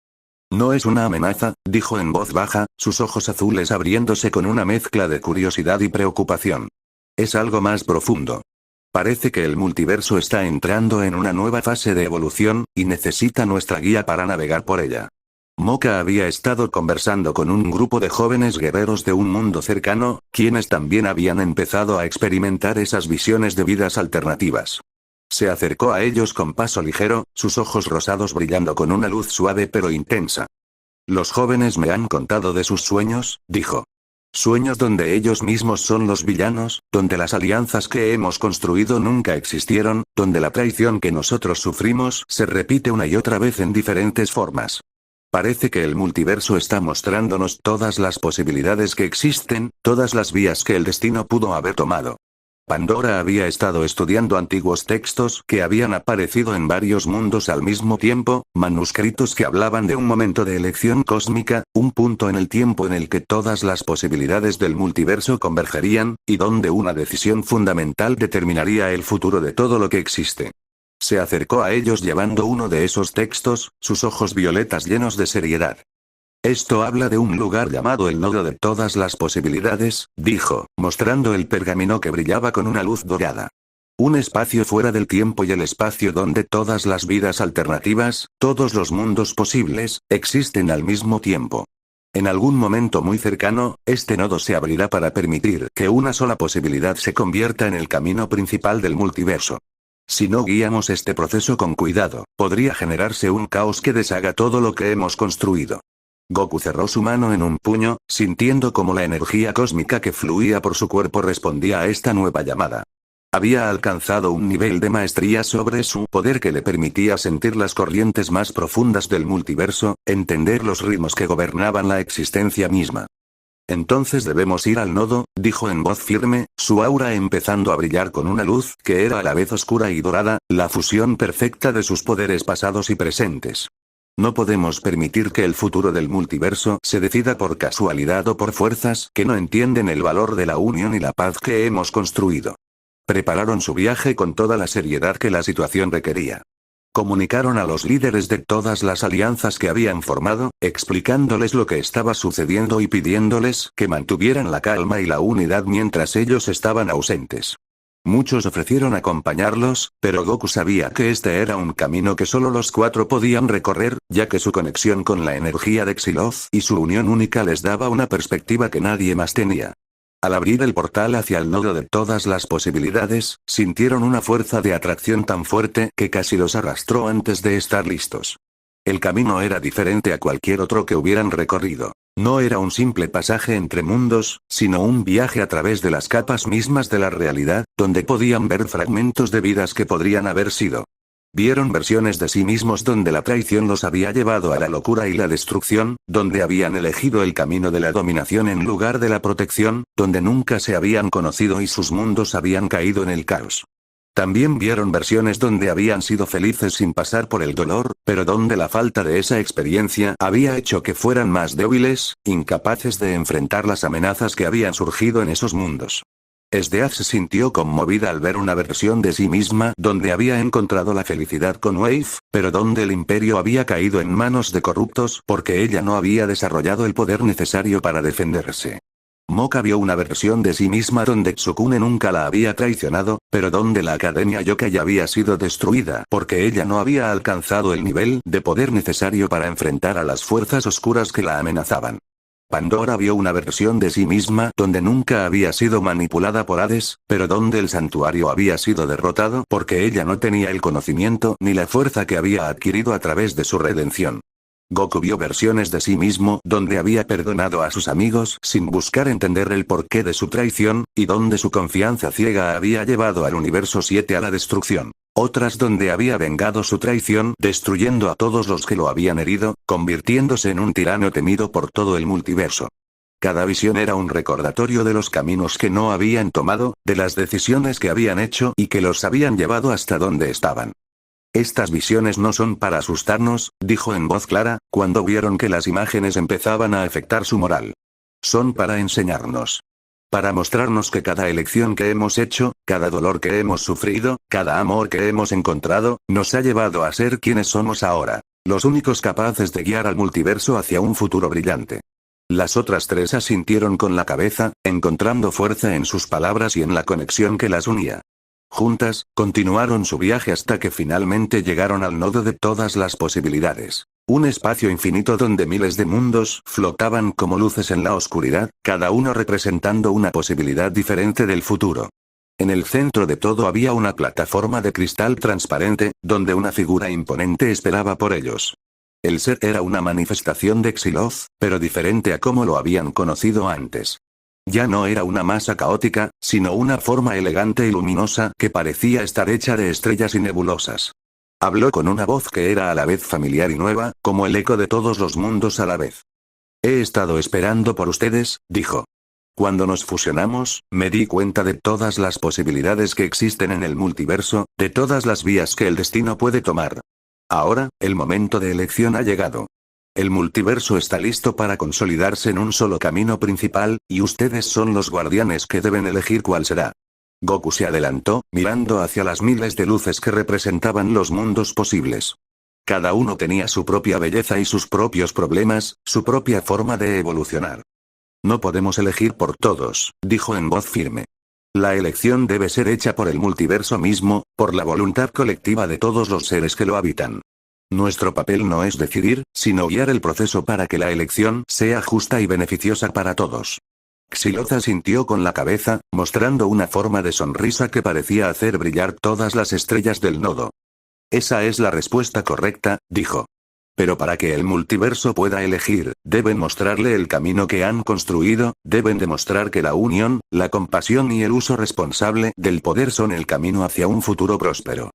No es una amenaza, dijo en voz baja, sus ojos azules abriéndose con una mezcla de curiosidad y preocupación. Es algo más profundo. Parece que el multiverso está entrando en una nueva fase de evolución, y necesita nuestra guía para navegar por ella. Moka había estado conversando con un grupo de jóvenes guerreros de un mundo cercano, quienes también habían empezado a experimentar esas visiones de vidas alternativas. Se acercó a ellos con paso ligero, sus ojos rosados brillando con una luz suave pero intensa. Los jóvenes me han contado de sus sueños, dijo. Sueños donde ellos mismos son los villanos, donde las alianzas que hemos construido nunca existieron, donde la traición que nosotros sufrimos se repite una y otra vez en diferentes formas. Parece que el multiverso está mostrándonos todas las posibilidades que existen, todas las vías que el destino pudo haber tomado. Pandora había estado estudiando antiguos textos que habían aparecido en varios mundos al mismo tiempo, manuscritos que hablaban de un momento de elección cósmica, un punto en el tiempo en el que todas las posibilidades del multiverso convergerían, y donde una decisión fundamental determinaría el futuro de todo lo que existe. Se acercó a ellos llevando uno de esos textos, sus ojos violetas llenos de seriedad. Esto habla de un lugar llamado el nodo de todas las posibilidades, dijo, mostrando el pergamino que brillaba con una luz dorada. Un espacio fuera del tiempo y el espacio donde todas las vidas alternativas, todos los mundos posibles, existen al mismo tiempo. En algún momento muy cercano, este nodo se abrirá para permitir que una sola posibilidad se convierta en el camino principal del multiverso. Si no guiamos este proceso con cuidado, podría generarse un caos que deshaga todo lo que hemos construido. Goku cerró su mano en un puño, sintiendo como la energía cósmica que fluía por su cuerpo respondía a esta nueva llamada. Había alcanzado un nivel de maestría sobre su poder que le permitía sentir las corrientes más profundas del multiverso, entender los ritmos que gobernaban la existencia misma. Entonces debemos ir al nodo, dijo en voz firme, su aura empezando a brillar con una luz que era a la vez oscura y dorada, la fusión perfecta de sus poderes pasados y presentes. No podemos permitir que el futuro del multiverso se decida por casualidad o por fuerzas que no entienden el valor de la unión y la paz que hemos construido. Prepararon su viaje con toda la seriedad que la situación requería. Comunicaron a los líderes de todas las alianzas que habían formado, explicándoles lo que estaba sucediendo y pidiéndoles que mantuvieran la calma y la unidad mientras ellos estaban ausentes. Muchos ofrecieron acompañarlos, pero Goku sabía que este era un camino que solo los cuatro podían recorrer, ya que su conexión con la energía de Xyloth y su unión única les daba una perspectiva que nadie más tenía. Al abrir el portal hacia el nodo de todas las posibilidades, sintieron una fuerza de atracción tan fuerte que casi los arrastró antes de estar listos. El camino era diferente a cualquier otro que hubieran recorrido. No era un simple pasaje entre mundos, sino un viaje a través de las capas mismas de la realidad, donde podían ver fragmentos de vidas que podrían haber sido. Vieron versiones de sí mismos donde la traición los había llevado a la locura y la destrucción, donde habían elegido el camino de la dominación en lugar de la protección, donde nunca se habían conocido y sus mundos habían caído en el caos. También vieron versiones donde habían sido felices sin pasar por el dolor, pero donde la falta de esa experiencia había hecho que fueran más débiles, incapaces de enfrentar las amenazas que habían surgido en esos mundos. Esdeaz se sintió conmovida al ver una versión de sí misma donde había encontrado la felicidad con Wave, pero donde el imperio había caído en manos de corruptos porque ella no había desarrollado el poder necesario para defenderse. Moka vio una versión de sí misma donde Tsukune nunca la había traicionado, pero donde la Academia Yokai había sido destruida porque ella no había alcanzado el nivel de poder necesario para enfrentar a las fuerzas oscuras que la amenazaban. Pandora vio una versión de sí misma donde nunca había sido manipulada por Hades, pero donde el santuario había sido derrotado porque ella no tenía el conocimiento ni la fuerza que había adquirido a través de su redención. Goku vio versiones de sí mismo donde había perdonado a sus amigos sin buscar entender el porqué de su traición, y donde su confianza ciega había llevado al universo 7 a la destrucción. Otras donde había vengado su traición destruyendo a todos los que lo habían herido, convirtiéndose en un tirano temido por todo el multiverso. Cada visión era un recordatorio de los caminos que no habían tomado, de las decisiones que habían hecho y que los habían llevado hasta donde estaban. Estas visiones no son para asustarnos, dijo en voz clara, cuando vieron que las imágenes empezaban a afectar su moral. Son para enseñarnos. Para mostrarnos que cada elección que hemos hecho, cada dolor que hemos sufrido, cada amor que hemos encontrado, nos ha llevado a ser quienes somos ahora. Los únicos capaces de guiar al multiverso hacia un futuro brillante. Las otras tres asintieron con la cabeza, encontrando fuerza en sus palabras y en la conexión que las unía. Juntas, continuaron su viaje hasta que finalmente llegaron al nodo de todas las posibilidades. Un espacio infinito donde miles de mundos flotaban como luces en la oscuridad, cada uno representando una posibilidad diferente del futuro. En el centro de todo había una plataforma de cristal transparente, donde una figura imponente esperaba por ellos. El ser era una manifestación de Xyloth, pero diferente a como lo habían conocido antes. Ya no era una masa caótica, sino una forma elegante y luminosa que parecía estar hecha de estrellas y nebulosas. Habló con una voz que era a la vez familiar y nueva, como el eco de todos los mundos a la vez. He estado esperando por ustedes, dijo. Cuando nos fusionamos, me di cuenta de todas las posibilidades que existen en el multiverso, de todas las vías que el destino puede tomar. Ahora, el momento de elección ha llegado. El multiverso está listo para consolidarse en un solo camino principal, y ustedes son los guardianes que deben elegir cuál será. Goku se adelantó, mirando hacia las miles de luces que representaban los mundos posibles. Cada uno tenía su propia belleza y sus propios problemas, su propia forma de evolucionar. No podemos elegir por todos, dijo en voz firme. La elección debe ser hecha por el multiverso mismo, por la voluntad colectiva de todos los seres que lo habitan. Nuestro papel no es decidir, sino guiar el proceso para que la elección sea justa y beneficiosa para todos. Xyloth asintió con la cabeza, mostrando una forma de sonrisa que parecía hacer brillar todas las estrellas del nodo. Esa es la respuesta correcta, dijo. Pero para que el multiverso pueda elegir, deben mostrarle el camino que han construido, deben demostrar que la unión, la compasión y el uso responsable del poder son el camino hacia un futuro próspero.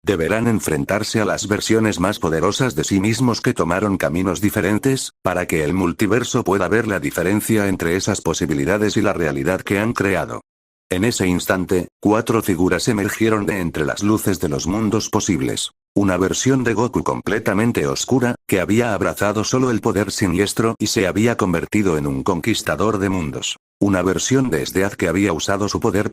Deberán enfrentarse a las versiones más poderosas de sí mismos que tomaron caminos diferentes, para que el multiverso pueda ver la diferencia entre esas posibilidades y la realidad que han creado. En ese instante, 4 figuras emergieron de entre las luces de los mundos posibles. Una versión de Goku completamente oscura, que había abrazado solo el poder siniestro y se había convertido en un conquistador de mundos. Una versión de Sdeath que había usado su poder